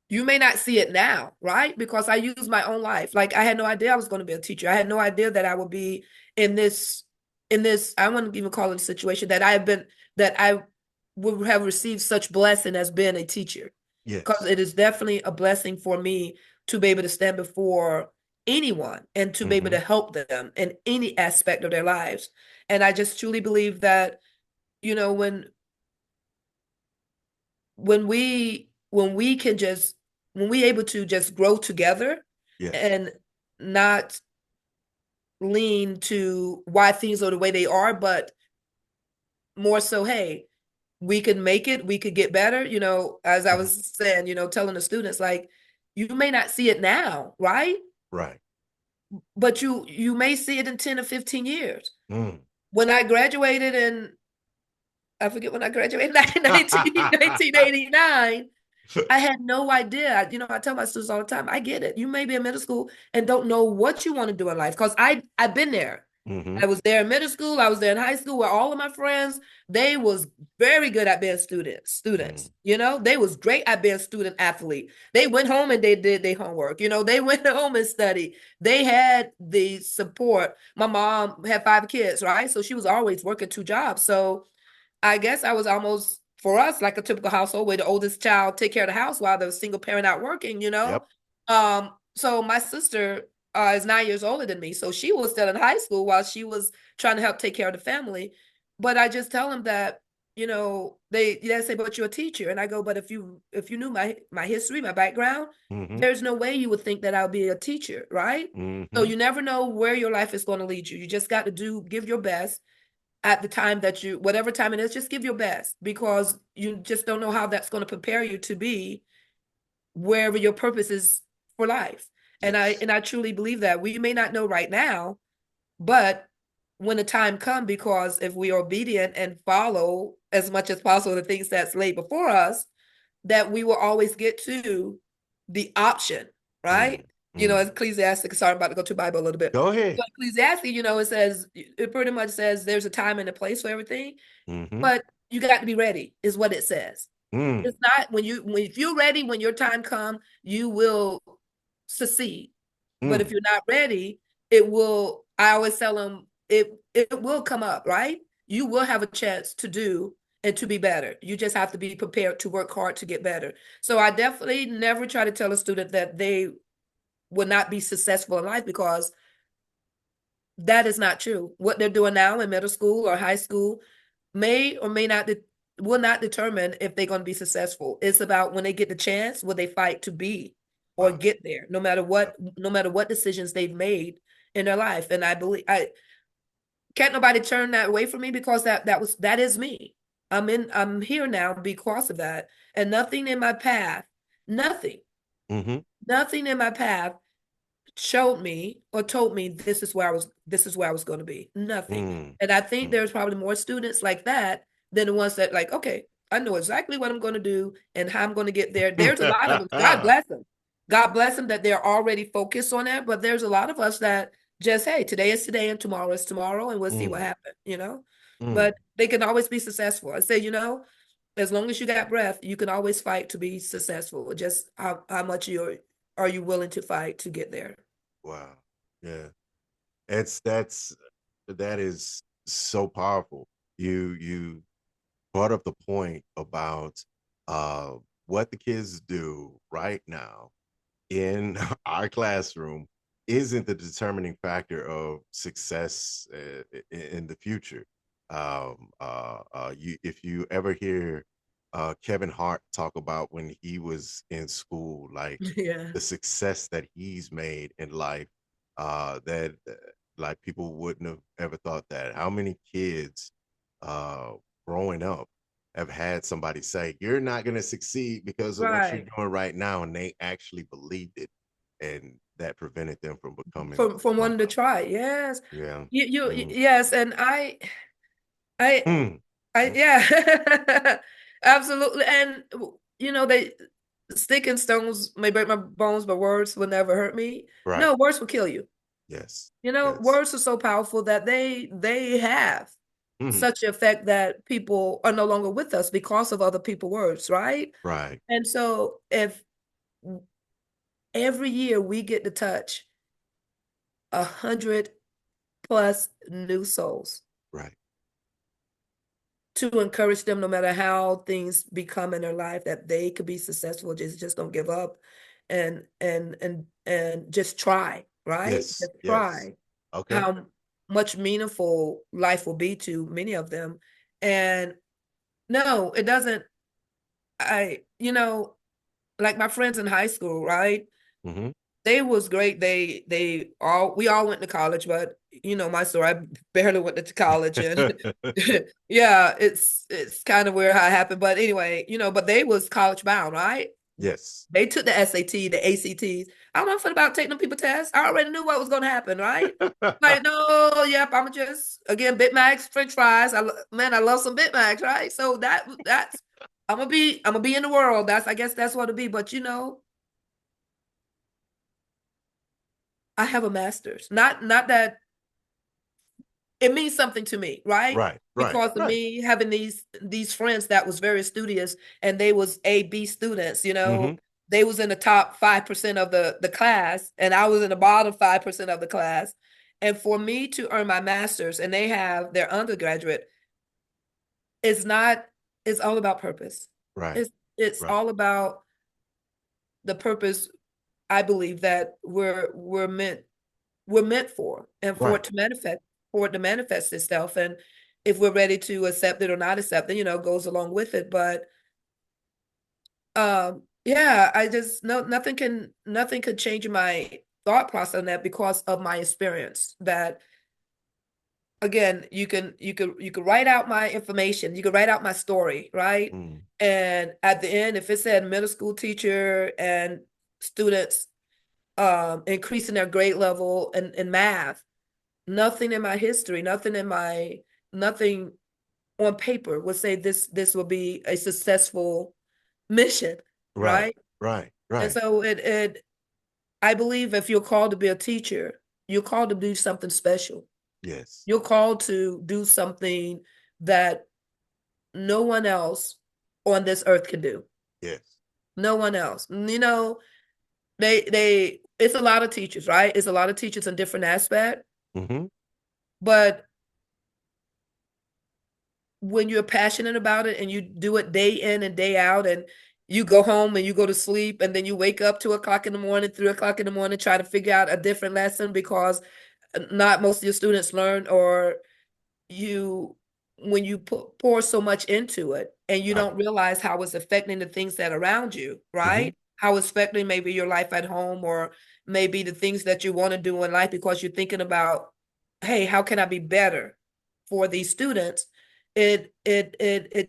You may not see it now, right? Because I use my own life. Like I had no idea I was going to be a teacher. I had no idea that I would be in this, I wouldn't even call it a situation that I would have received such blessing as being a teacher. Because Yes. it is definitely a blessing for me to be able to stand before anyone and to be able Mm-hmm. to help them in any aspect of their lives. And I just truly believe that, you know, when we can just when we able to just grow together Yes. and not lean to why things are the way they are, but more so, hey, we can make it, we could get better, as I Mm-hmm. was saying, telling the students, like, you may not see it now, right? Right. But you may see it in 10 or 15 years. Mm. When I graduated in I forget when I graduated, 1989, I had no idea. I tell my students all the time, I get it. You may be in middle school and don't know what you want to do in life because I've been there. Mm-hmm. I was there in middle school. I was there in high school where all of my friends, they was very good at being students. Mm. They was great at being student athlete. They went home and they did their homework. They went home and studied. They had the support. My mom had 5 kids, right? So she was always working 2 jobs. So I guess I was almost for us like a typical household where the oldest child take care of the house while the single parent out working. Yep. So my sister is 9 years older than me, so she was still in high school while she was trying to help take care of the family. But I just tell them that they say, but you're a teacher, and I go, but if you knew my history, my background, Mm-hmm. there's no way you would think that I'll be a teacher, right? So Mm-hmm. you never know where your life is going to lead you. You just got to give your best at the time that whatever time it is, just give your best because you just don't know how that's going to prepare you to be wherever your purpose is for life. And I Yes. and I truly believe that we may not know right now, but when the time comes, because if we are obedient and follow as much as possible the things that's laid before us, that we will always get to the option, right? Mm. Mm. Ecclesiastic, sorry, I'm about to go to Bible a little bit. Go ahead. So Ecclesiastic, it pretty much says there's a time and a place for everything, Mm-hmm. but you got to be ready, is what it says. Mm. It's not if you're ready, when your time comes, you will succeed. But if Mm. you're not ready, I always tell them it will come up, right? You will have a chance to do and to be better. You just have to be prepared to work hard to get better. So I definitely never try to tell a student that they will not be successful in life because that is not true. What they're doing now in middle school or high school may or may not will not determine if they're going to be successful. It's about when they get the chance, will they fight to be or Wow. get there, no matter Yep. what decisions they've made in their life. And I believe I can't nobody turn that away from me because that is me. I'm here now because of that. And nothing in my path, nothing, Mm-hmm. nothing in my path showed me or told me this is where I was going to be. Nothing. Mm, And I think mm. there's probably more students like that than the ones that like, okay, I know exactly what I'm going to do and how I'm going to get there. There's a lot of them. God bless them. God bless them that they're already focused on that. But there's a lot of us that just, hey, today is today and tomorrow is tomorrow and we'll see what Mm, happens, you know? mm. But they can always be successful. I say, you know, as long as you got breath, you can always fight to be successful. Just how much are you willing to fight to get there? Wow. Yeah. That is so powerful. You brought up the point about uh what the kids do right now in our classroom isn't the determining factor of success in the future. If you ever hear Kevin Hart talk about when he was in school, like Yeah. the success that he's made in life, that like people wouldn't have ever thought that. How many kids uh, growing up have had somebody say, "You're not going to succeed because of what you're Right. doing right now," and they actually believed it, and that prevented them from becoming From wanting to somebody. try. Yes. Yeah. Mm. Yes, and I Mm. I Mm. yeah. Absolutely. And you know, they stick and stones may break my bones, but words will never hurt me. Right. No, words will kill you. Yes. You know, Yes. words are so powerful that they have Mm. such effect that people are no longer with us because of other people's words, right? Right. And so if every year we get to touch 100 plus new souls Right. to encourage them no matter how things become in their life that they could be successful, just don't give up and just try, right? Yes. Just Yes. try Okay. how much meaningful life will be to many of them. And no, it doesn't. You know, like my friends in high school, right? Mm-hmm. They was great. We all went to college, but you know my story. I barely went to college, and yeah, it's kind of weird how it happened. But anyway, you know, but they was college bound, right? Yes. They took the SAT, the ACTs. I don't know if about taking them people tests. I already knew what was going to happen, right? Like, no, yep, I'm just again Big Macs, French fries. Man, I love some Big Macs, right? So that's I'm gonna be in the world. I guess that's what it'll be. But you know, I have a master's. Not that it means something to me, right? Right. Right. Because of Right. me having these friends that was very studious and they was A, B students, you Mm-hmm. know, they was in the top 5% of the class and I was in the bottom 5% of the class. And for me to earn my master's and they have their undergraduate, it's not, it's all about purpose. Right. It's Right. all about the purpose I believe that we're meant for and Right. for it to manifest itself. And if we're ready to accept it or not accept it, you know, goes along with it. But yeah, I just no nothing could change my thought process on that because of my experience. That again, you could write out my information, you could write out my story, right? Mm. And at the end, if it said middle school teacher and students increasing their grade level in math, nothing in my history, nothing on paper would say this will be a successful mission, Right. right? Right. And Right. so it I believe if you're called to be a teacher, you're called to do something special. Yes. You're called to do something that no one else on this earth can do. Yes. No one else. You know, they it's a lot of teachers, right? It's a lot of teachers in different aspects, Mm-hmm. but when you're passionate about it and you do it day in and day out and you go home and you go to sleep and then you wake up 2 o'clock in the morning, 3 o'clock in the morning, try to figure out a different lesson because not most of your students learn or you when you pour so much into it and you Right. don't realize how it's affecting the things that are around you, Mm-hmm. right? How it's affecting maybe your life at home or maybe the things that you want to do in life because you're thinking about, hey, how can I be better? for these students, it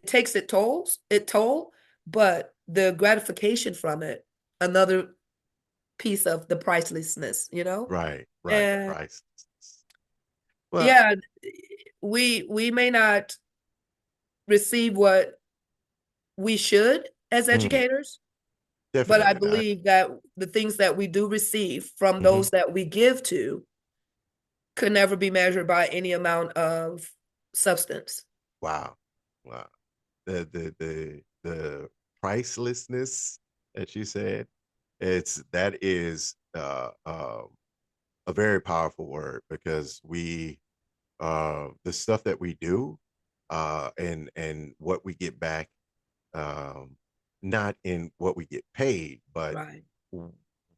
takes it toll, but the gratification from it, another piece of the pricelessness. Right, right. And Price. Well, yeah, we may not receive what we should as mm, educators, but I definitely not. believe that the things that we do receive from Hmm. those that we give to could never be measured by any amount of substance. Wow. Wow. The pricelessness that you said, that is a very powerful word, because the stuff that we do, and what we get back, um, not in what we get paid, but Right.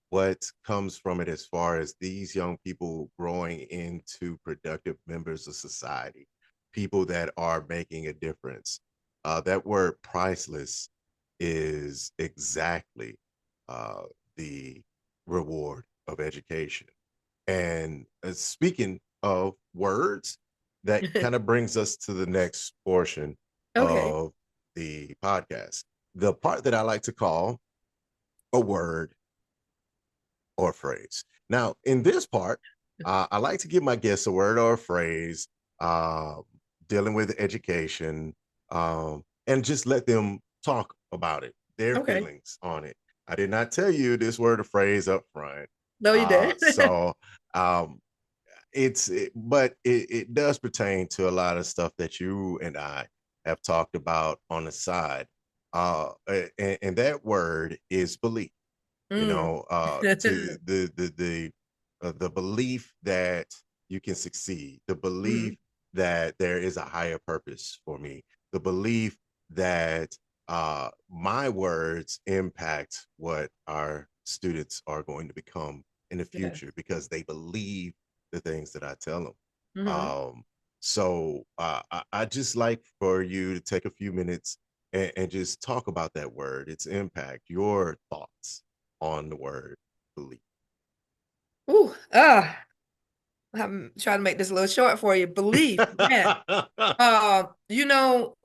what comes from it, as far as these young people growing into productive members of society, people that are making a difference. That word priceless is exactly uh, the reward of education. And speaking of words, that kind of brings us to the next portion Okay. of the podcast. The part that I like to call a word or a phrase. Now, in this part, I like to give my guests a word or a phrase uh, dealing with education, and just let them talk about it, their Okay. feelings on it. I did not tell you this word or phrase up front. No, you did. So um, but it does pertain to a lot of stuff that you and I have talked about on the side. And that word is belief. Mm. To the belief that you can succeed, the belief Mhm. that there is a higher purpose for me, the belief that my words impact what our students are going to become in the Yeah. future, because they believe the things that I tell them. Mhm. So I just like for you to take a few minutes and just talk about that word, its impact, your thoughts on the word belief. Ooh, I'm trying to make this a little short for you. Belief, man. You know,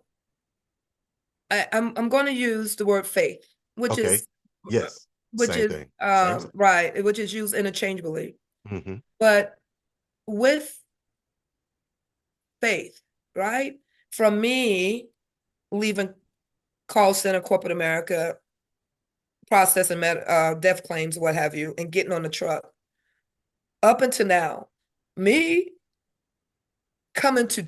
I'm going to use the word faith, which Okay. is Yes. which Same is thing. Same thing. right, which is used interchangeably. Hmm. But with faith, right? From me leaving call center corporate America, processing death claims, what have you, and getting on the truck. Up until now, me coming to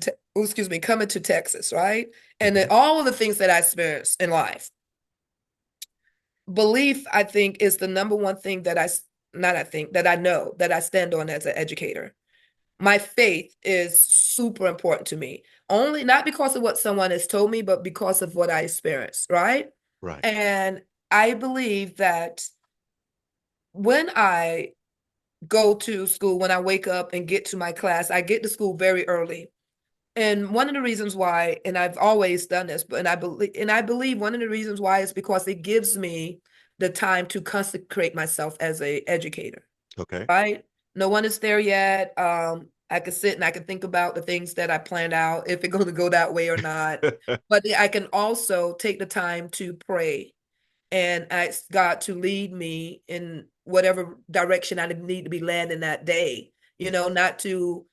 Texas, right? And then Hmm. all of the things that I experienced in life. Belief, I think, is the number one thing that not I think, that I know that I stand on as an educator. My faith is super important to me. Only not because of what someone has told me, but because of what I experienced, right? Right. And I believe that when I go to school, when I wake up and get to my class, I get to school very early. And one of the reasons why, and I've always done this, but and I believe one of the reasons why is because it gives me the time to consecrate myself as a educator, Okay. right? No one is there yet. I could sit and I could think about the things that I planned out, if it's going to go that way or not. But I can also take the time to pray and ask God to lead me in whatever direction I need to be led in that day. Yes. Not to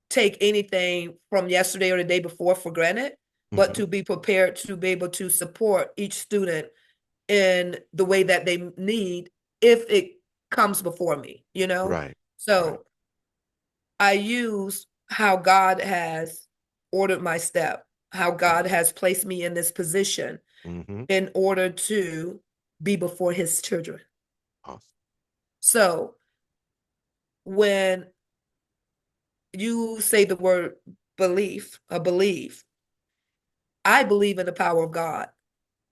take anything from yesterday or the day before for granted, but Hmm. to be prepared to be able to support each student in the way that they need if it comes before me. Right. Right. So I use how God has ordered my step, how God has placed me in this position Mm-hmm. in order to be before his children. Awesome. So when you say the word belief, a belief, I believe in the power of God.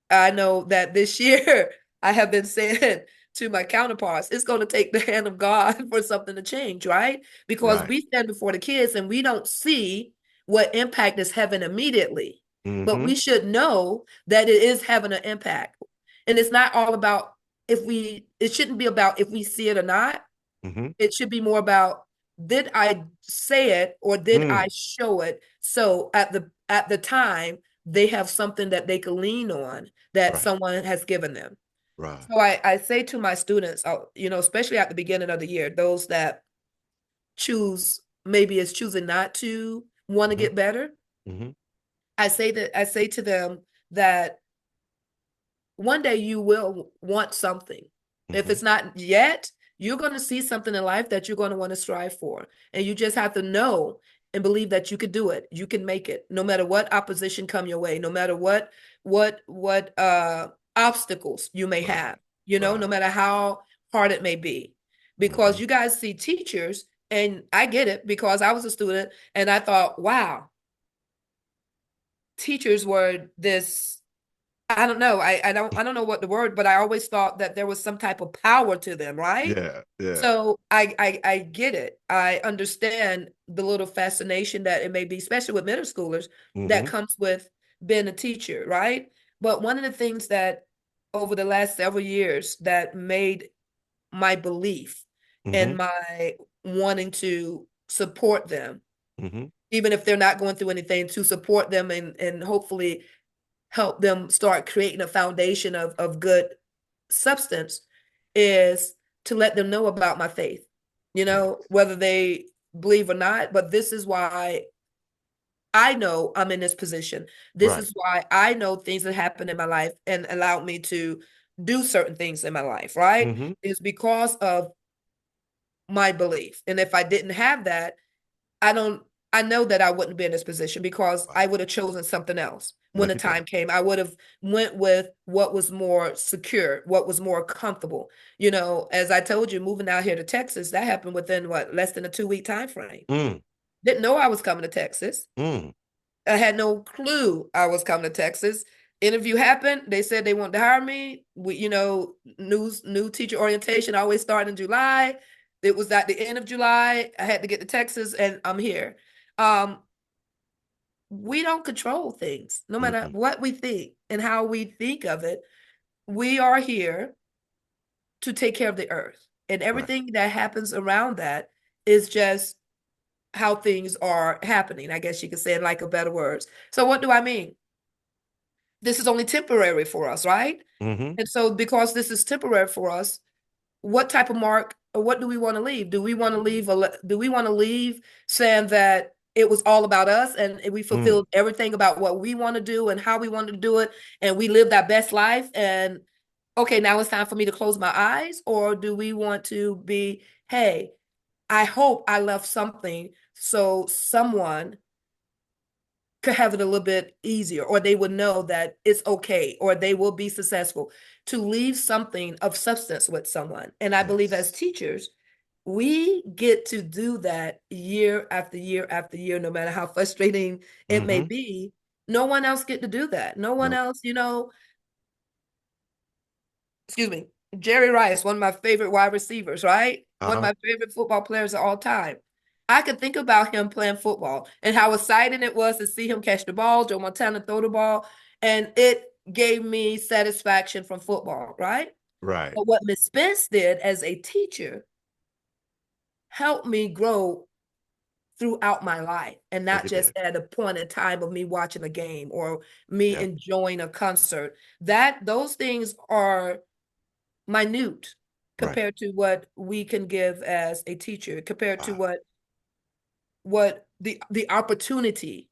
I know that this year I have been saying to my counterparts, it's going to take the hand of God for something to change, right? Because Right. we stand before the kids and we don't see what impact is having immediately. But Mm-hmm. we should know that it is having an impact. And it's not all about it shouldn't be about if we see it or not. Mm-hmm. It should be more about did I say it or did I Mm. show it? So at the time, they have something that they can lean on that Right. someone has given them. Right. So I say to my students, especially at the beginning of the year, those that maybe is choosing not to want to Mm-hmm. get better, Mm-hmm. I say to them that one day you will want something. If Mm-hmm. it's not yet, you're going to see something in life that you're going to want to strive for. And you just have to know and believe that you could do it. You can make it no matter what opposition come your way, no matter what obstacles you may Right. have, no Right. matter how hard it may be. Mm-hmm. Because you guys see teachers, and I get it because I was a student and I thought, wow, teachers were this. I don't know. I don't know what the word, but I always thought that there was some type of power to them, right? Yeah. Yeah. So I get it. I understand the little fascination that it may be, especially with middle schoolers, that Mm-hmm. comes with being a teacher, right? But one of the things that over the last several years that made my belief Mm-hmm. and my wanting to support them, Mm-hmm. even if they're not going through anything, to support them and hopefully help them start creating a foundation of good substance, is to let them know about my faith, Yes. whether they believe or not. But this is why I know I'm in this position. This Right. is why I know things that happened in my life and allowed me to do certain things in my life, right? Mm-hmm. Is because of my belief. And if I didn't have that, I don't I know that I wouldn't be in this position because I Wow. would have chosen something else when Look the at time that. came. I would have went with what was more secure, what was more comfortable. As I told you, moving out here to Texas, that happened within what, less than a 2-week time frame. Mm. Didn't know I was coming to Texas. Mm. I had no clue I was coming to Texas. Interview happened. They said they wanted to hire me. New teacher orientation always start in July. It was at the end of July. I had to get to Texas, and I'm here. Um, we don't control things, no matter Mm-mm. what we think and how we think of it. We are here to take care of the earth, and Right. everything that happens around that is just how things are happening. I guess you could say in like a better words. So what do I mean? This is only temporary for us, right? Mm-hmm. And so because this is temporary for us, what type of mark or what do we want to leave? Do we want to leave saying that it was all about us and we Mm. fulfilled everything about what we want to do and how we wanted to do it and we lived our best life, and okay, now it's time for me to close my eyes? Or do we want to be, hey, I hope I left something so someone could have it a little bit easier, or they would know that it's okay, or they will be successful, to leave something of substance with someone. And I believe as Yes. teachers, we get to do that year after year after year, no matter how frustrating it may Mm-hmm. be. No one else get to do that. No one Nope. else, excuse me, Jerry Rice, one of my favorite wide receivers, right? One of Uh-huh. my favorite football players of all time. I could think about him playing football and how exciting it was to see him catch the ball, Joe Montana throw the ball, and it gave me satisfaction from football, right? Right. But what Miss Spence did as a teacher helped me grow throughout my life, and Look not at just that. at a point in time of me watching a game or me Yeah. enjoying a concert. That those things are minute Right. compared to what we can give as a teacher, compared to Wow. what the opportunity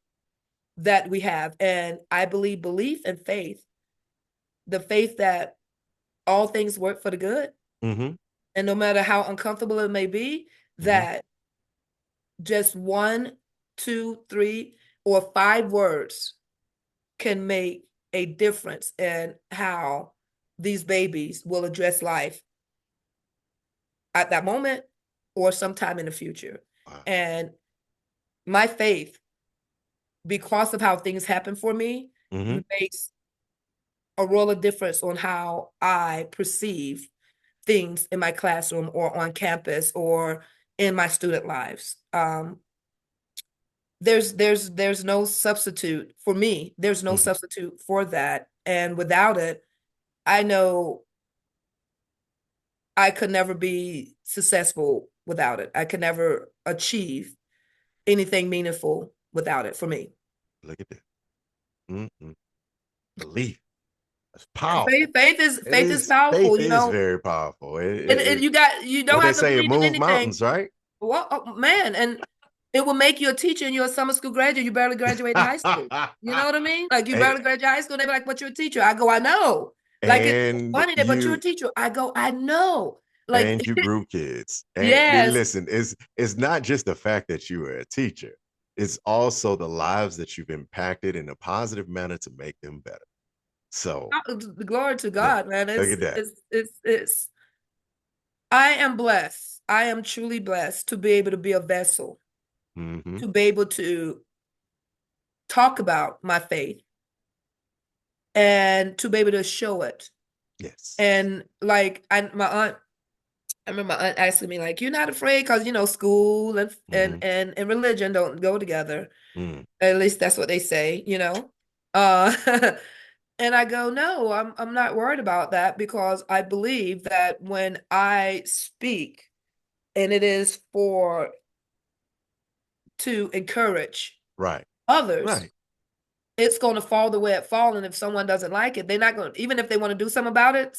that we have. And I believe belief and faith, the faith that all things work for the good, Mm-hmm. and no matter how uncomfortable it may be, Mm-hmm. that just one, two, three, or five words can make a difference in how these babies will address life at that moment or sometime in the future. Wow. And my faith, because of how things happen for me, Mm-hmm. makes a world of difference on how I perceive things in my classroom or on campus or in my student lives. There's no substitute for me. There's no Mm-hmm. substitute for that. And without it, I know I could never be successful without it. I can never achieve anything meaningful without it for me. Look at that. Mm-hmm. Belief. That's And faith, powerful. It faith is is. Faith powerful, you is know. very powerful. And you don't What they have to say, it believe in moves anything. mountains, right? Well, oh, man, and it will make you a teacher and you're a summer school graduate. You barely graduated high school. You know what I mean? Like you and, barely graduated high school. They be like, "But you're a teacher." I go, "I know." Like it's and funny that, but you're a you teacher. I go, "I know." Like and you grew kids. And yes, listen, it's not just the fact that you were a teacher. It's also the lives that you've impacted in a positive manner to make them better. So, the glory to yeah, God, man. look at that. It's. I am blessed. I am truly blessed to be able to be a vessel, Mm-hmm. to be able to talk about my faith and to be able to show it. Yes. And like I remember my aunt asking me, like, "You're not afraid?" Because, school and Mm-hmm. and religion don't go together. Mm. At least that's what they say. Uh and I go, "No, I'm not worried about that because I believe that when I speak and it is for to encourage Right. others, Right. it's going to fall the way it falls. And if someone doesn't like it, they're not going to, even if they want to do something about it,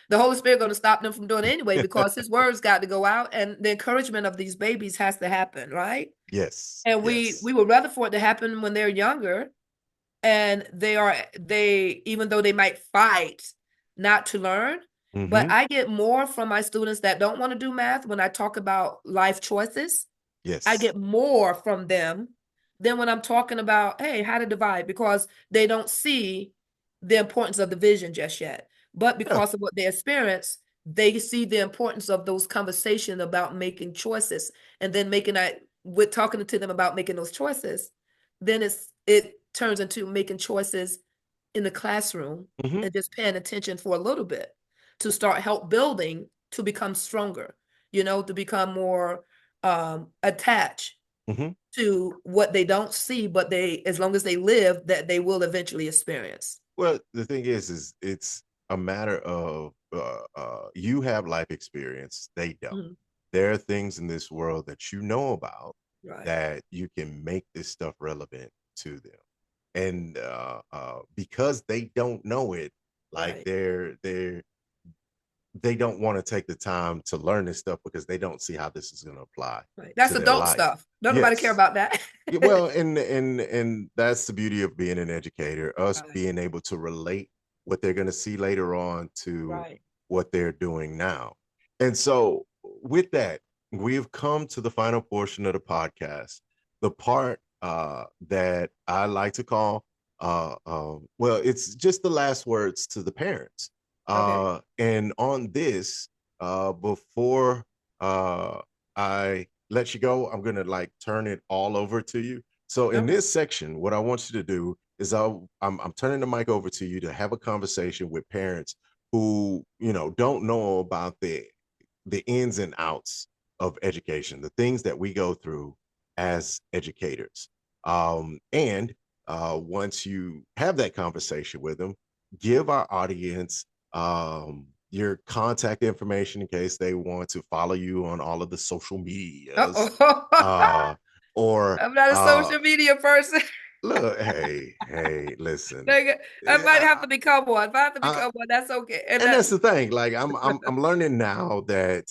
the Holy Spirit going to stop them from doing it anyway, because his words got to go out and the encouragement of these babies has to happen, right? Yes. And Yes. we would rather for it to happen when they're younger, and they even though they might fight not to learn, but Mm-hmm. I get more from my students that don't want to do math when I talk about life choices. I Yes. get more from them than when I'm talking about, hey, how to divide, because they don't see the importance of division just yet. But Yeah. because of what they experience, they see the importance of those conversations about making choices, and then making that with talking to them about making those choices, then it turns into making choices in the classroom Mm-hmm. and just paying attention for a little bit to start help building to become stronger, to become more attached Mm-hmm. to what they don't see, but as long as they live, that they will eventually experience. Well, the thing is it's a matter of you have life experience, they don't. Mhm. There are things in this world that you know about Right, that you can make this stuff relevant to them. And because they don't know it, like right, they don't want to take the time to learn this stuff because they don't see how this is going to apply right. That's to their adult life. stuff. Don't nobody care Yes. about that. Yeah, well, and that's the beauty of being an educator, us Right, being able to relate what they're going to see later on to right. what they're doing now. And so, with that, we've come to the final portion of the podcast, the part that I like to call, well, it's just the last words to the parents. Okay, And on this, before I let you go, I'm gonna like turn it all over to you. So in okay, this section, what I want you to do is I'm turning the mic over to you to have a conversation with parents who don't know about the ins and outs of education, the things that we go through as educators. And once you have that conversation with them, give our audience your contact information in case they want to follow you on all of the social medias, uh-oh. uh, or I'm not a social media person. look, hey, listen, Like, I might have yeah, to become one. If I have to I, become one, that's okay. And and that's the thing. Like I'm learning now that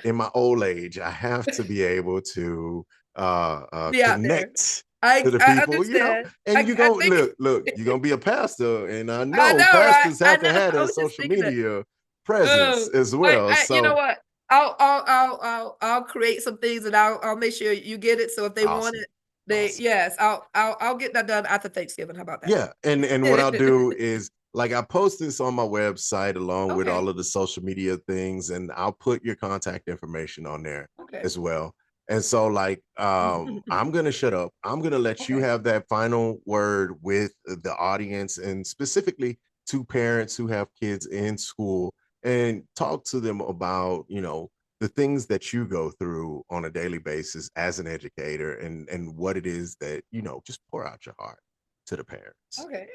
in my old age, I have to be able to be out there. connect to I the I people, understand. and you I go think look, you're gonna be a pastor, and I I know know, right? pastors I have to know. have I their was just social thinking that. media presence as well. You know So what? I'll create some things, and I'll make sure you get it. So if they want awesome, it, awesome. yes, I'll get that done after Thanksgiving. How about that? Yeah, and what I'll do is like I post this on my website along with Okay. all of the social media things, and I'll put your contact information on there Okay. as well. And so like I'm gonna shut up. I'm gonna let you Okay. have that final word with the audience and specifically to parents who have kids in school and talk to them about, the things that you go through on a daily basis as an educator and what it is that, just pour out your heart to the parents. Okay.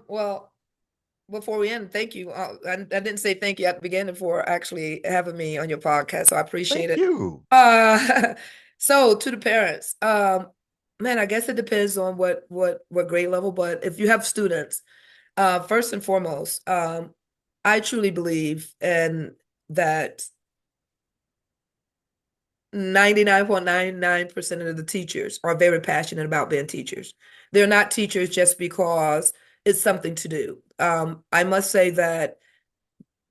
Well, before we end, thank you. I didn't say thank you at the beginning for actually having me on your podcast, so I appreciate Thank it. you. Uh, so to the parents, man, I guess it depends on what grade level, but if you have students, first and foremost, I truly believe in that 99.99% of the teachers are very passionate about being teachers. They're not teachers just because it's something to do. I must say that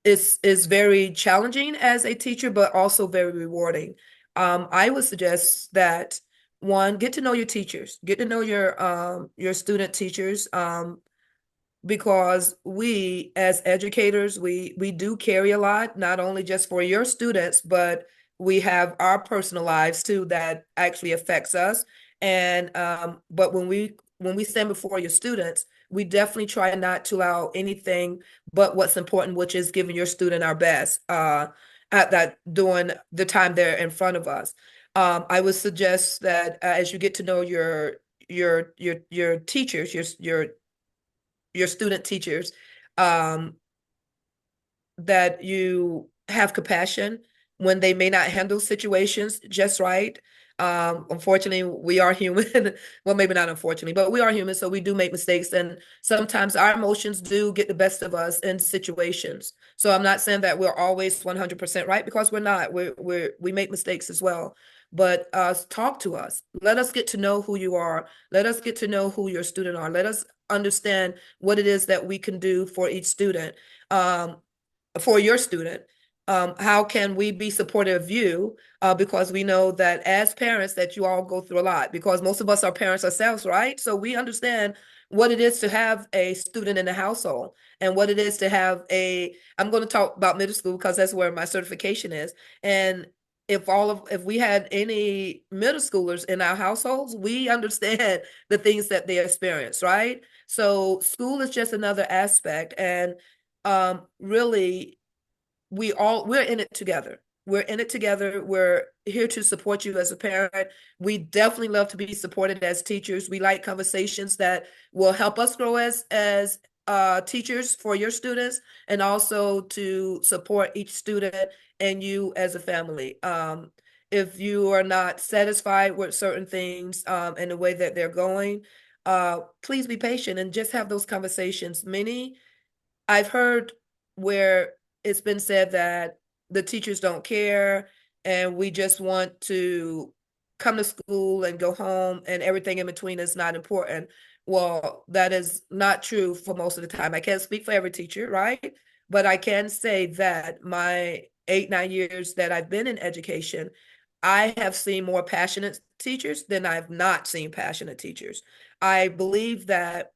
it's very challenging as a teacher, but also very rewarding. I would suggest that one, get to know your teachers, get to know your student teachers. Because we as educators we do carry a lot, not only just for your students, but we have our personal lives too that actually affects us. And but when we stand before your students, we definitely try not to allow anything but what's important, which is giving your student our best at that during the time they're in front of us. I would suggest that as you get to know your teachers, your student teachers, um, that you have compassion when they may not handle situations just right. Unfortunately, we are human. Well, maybe not unfortunately, but we are human, so we do make mistakes, and sometimes our emotions do get the best of us in situations. So I'm not saying that we're always 100% right, because we're not. We make mistakes as well. But talk to us. Let us get to know who you are. Let us get to know who your student are. Let us understand what it is that we can do for each student. Um, for your student. How can we be supportive of you? Because we know that as parents that you all go through a lot, because most of us are parents ourselves, right? So we understand what it is to have a student in the household and what it is to have I'm going to talk about middle school because that's where my certification is. And if we had any middle schoolers in our households, we understand the things that they experience, right? So school is just another aspect. And really, we're in it together. We're in it together. We're here to support you as a parent. We definitely love to be supported as teachers. We like conversations that will help us grow as teachers for your students, and also to support each student and you as a family. If you are not satisfied with certain things in the way that they're going, please be patient and just have those conversations. I've heard where it's been said that the teachers don't care and we just want to come to school and go home and everything in between is not important. Well, that is not true for most of the time. I can't speak for every teacher, right? But I can say that my 8, 9 years that I've been in education, I have seen more passionate teachers than I've not seen passionate teachers. I believe that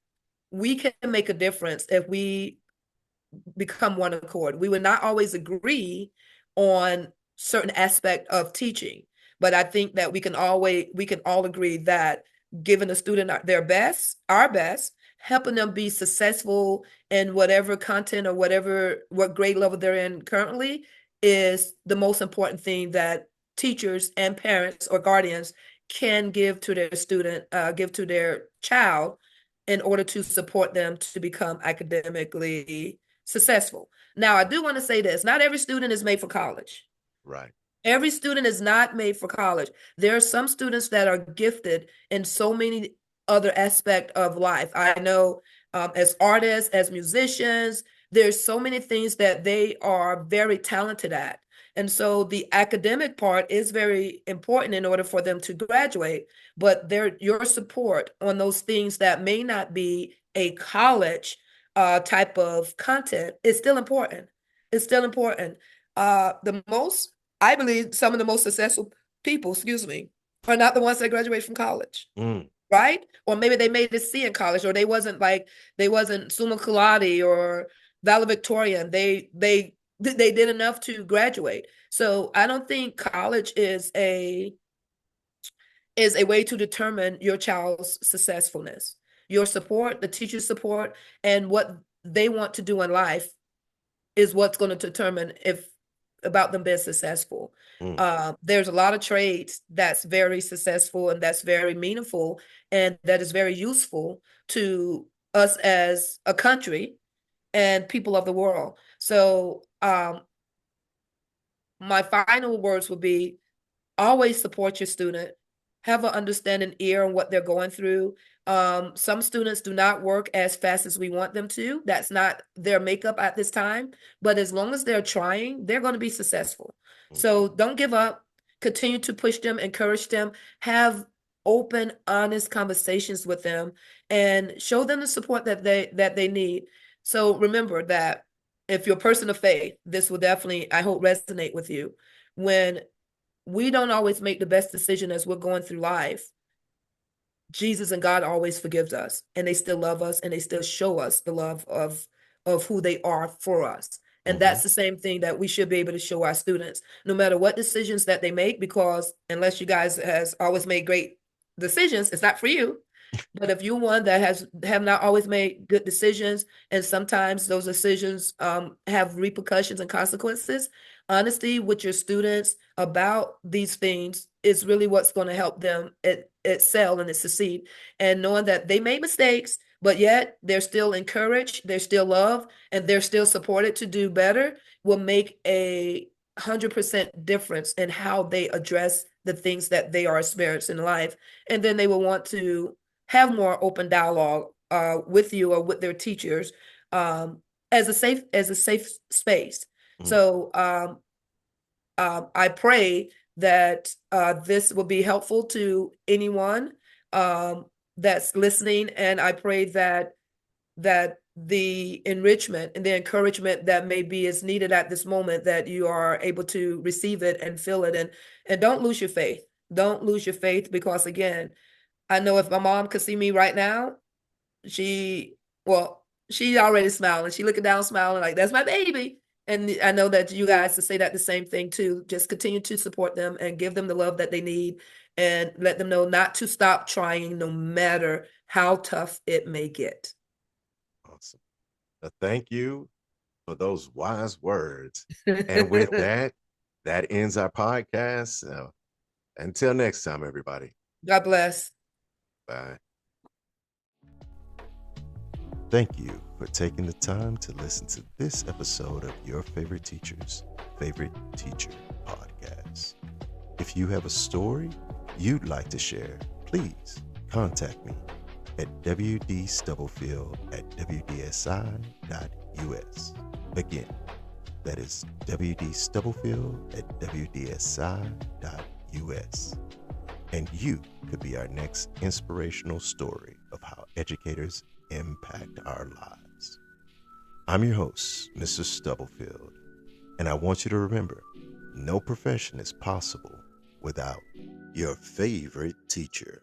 we can make a difference if we become one accord. We would not always agree on certain aspect of teaching, but I think that we can all agree that giving a student their best, our best, helping them be successful in whatever content or what grade level they're in currently is the most important thing that teachers and parents or guardians can give to their student, give to their child in order to support them to become academically successful. Now, I do want to say this, not every student is made for college. Right. Every student is not made for college. There are some students that are gifted in so many other aspects of life. I know as artists, as musicians, there's so many things that they are very talented at. And so the academic part is very important in order for them to graduate. But your support on those things that may not be a college type of content is still important. It's still important. The most I believe some of the most successful people, excuse me, are not the ones that graduate from college, Mm. right? Or maybe they made a C in college, or they wasn't summa cum laude or valedictorian. They did enough to graduate. So I don't think college is a way to determine your child's successfulness. Your support, the teacher's support, and what they want to do in life is what's going to determine if about them being successful. Mm. There's a lot of trades that's very successful and that's very meaningful and that is very useful to us as a country. and people of the world. So my final words would be always support your student, have an understanding ear on what they're going through. Some students do not work as fast as we want them to. That's not their makeup at this time, but as long as they're trying, they're going to be successful. Mhm. So don't give up. Continue to push them, encourage them, have open, honest conversations with them, and show them the support that they need. So remember that if you're a person of faith, this will definitely, I hope, resonate with you. When we don't always make the best decision as we're going through life, Jesus and God always forgives us, and they still love us, and they still show us the love of who they are for us. And Mhm. that's the same thing that we should be able to show our students, no matter what decisions that they make, because unless you guys has always made great decisions, it's not for you. But if you're one that have not always made good decisions, and sometimes those decisions have repercussions and consequences, honesty with your students about these things is really what's going to help them excel and succeed. And knowing that they made mistakes, but yet they're still encouraged, they're still loved, and they're still supported to do better will make 100% difference in how they address the things that they are experiencing in life. And then they will want to have more open dialogue with you or with their teachers as a safe space. Mhm. So I pray that this will be helpful to anyone um, that's listening, and I pray that the enrichment and the encouragement that maybe is needed at this moment, that you are able to receive it and feel it, and don't lose your faith. Don't lose your faith, because again, I know if my mom could see me right now, she, well, she already smiling. She looking down, smiling like that's my baby. And I know that you guys to say that the same thing too. Just continue to support them and give them the love that they need, and let them know not to stop trying, no matter how tough it may get. Awesome. Thank you for those wise words. And with that, that ends our podcast. Until next time, everybody. God bless. Bye. Thank you for taking the time to listen to this episode of Your Favorite Teacher's Favorite Teacher podcast. If you have a story you'd like to share, please contact me at wdstubblefield@wdsi.us. Again, that is wdstubblefield@wdsi.us. And you could be our next inspirational story of how educators impact our lives. I'm your host, Mr. Stubblefield, and I want you to remember, no profession is possible without your favorite teacher.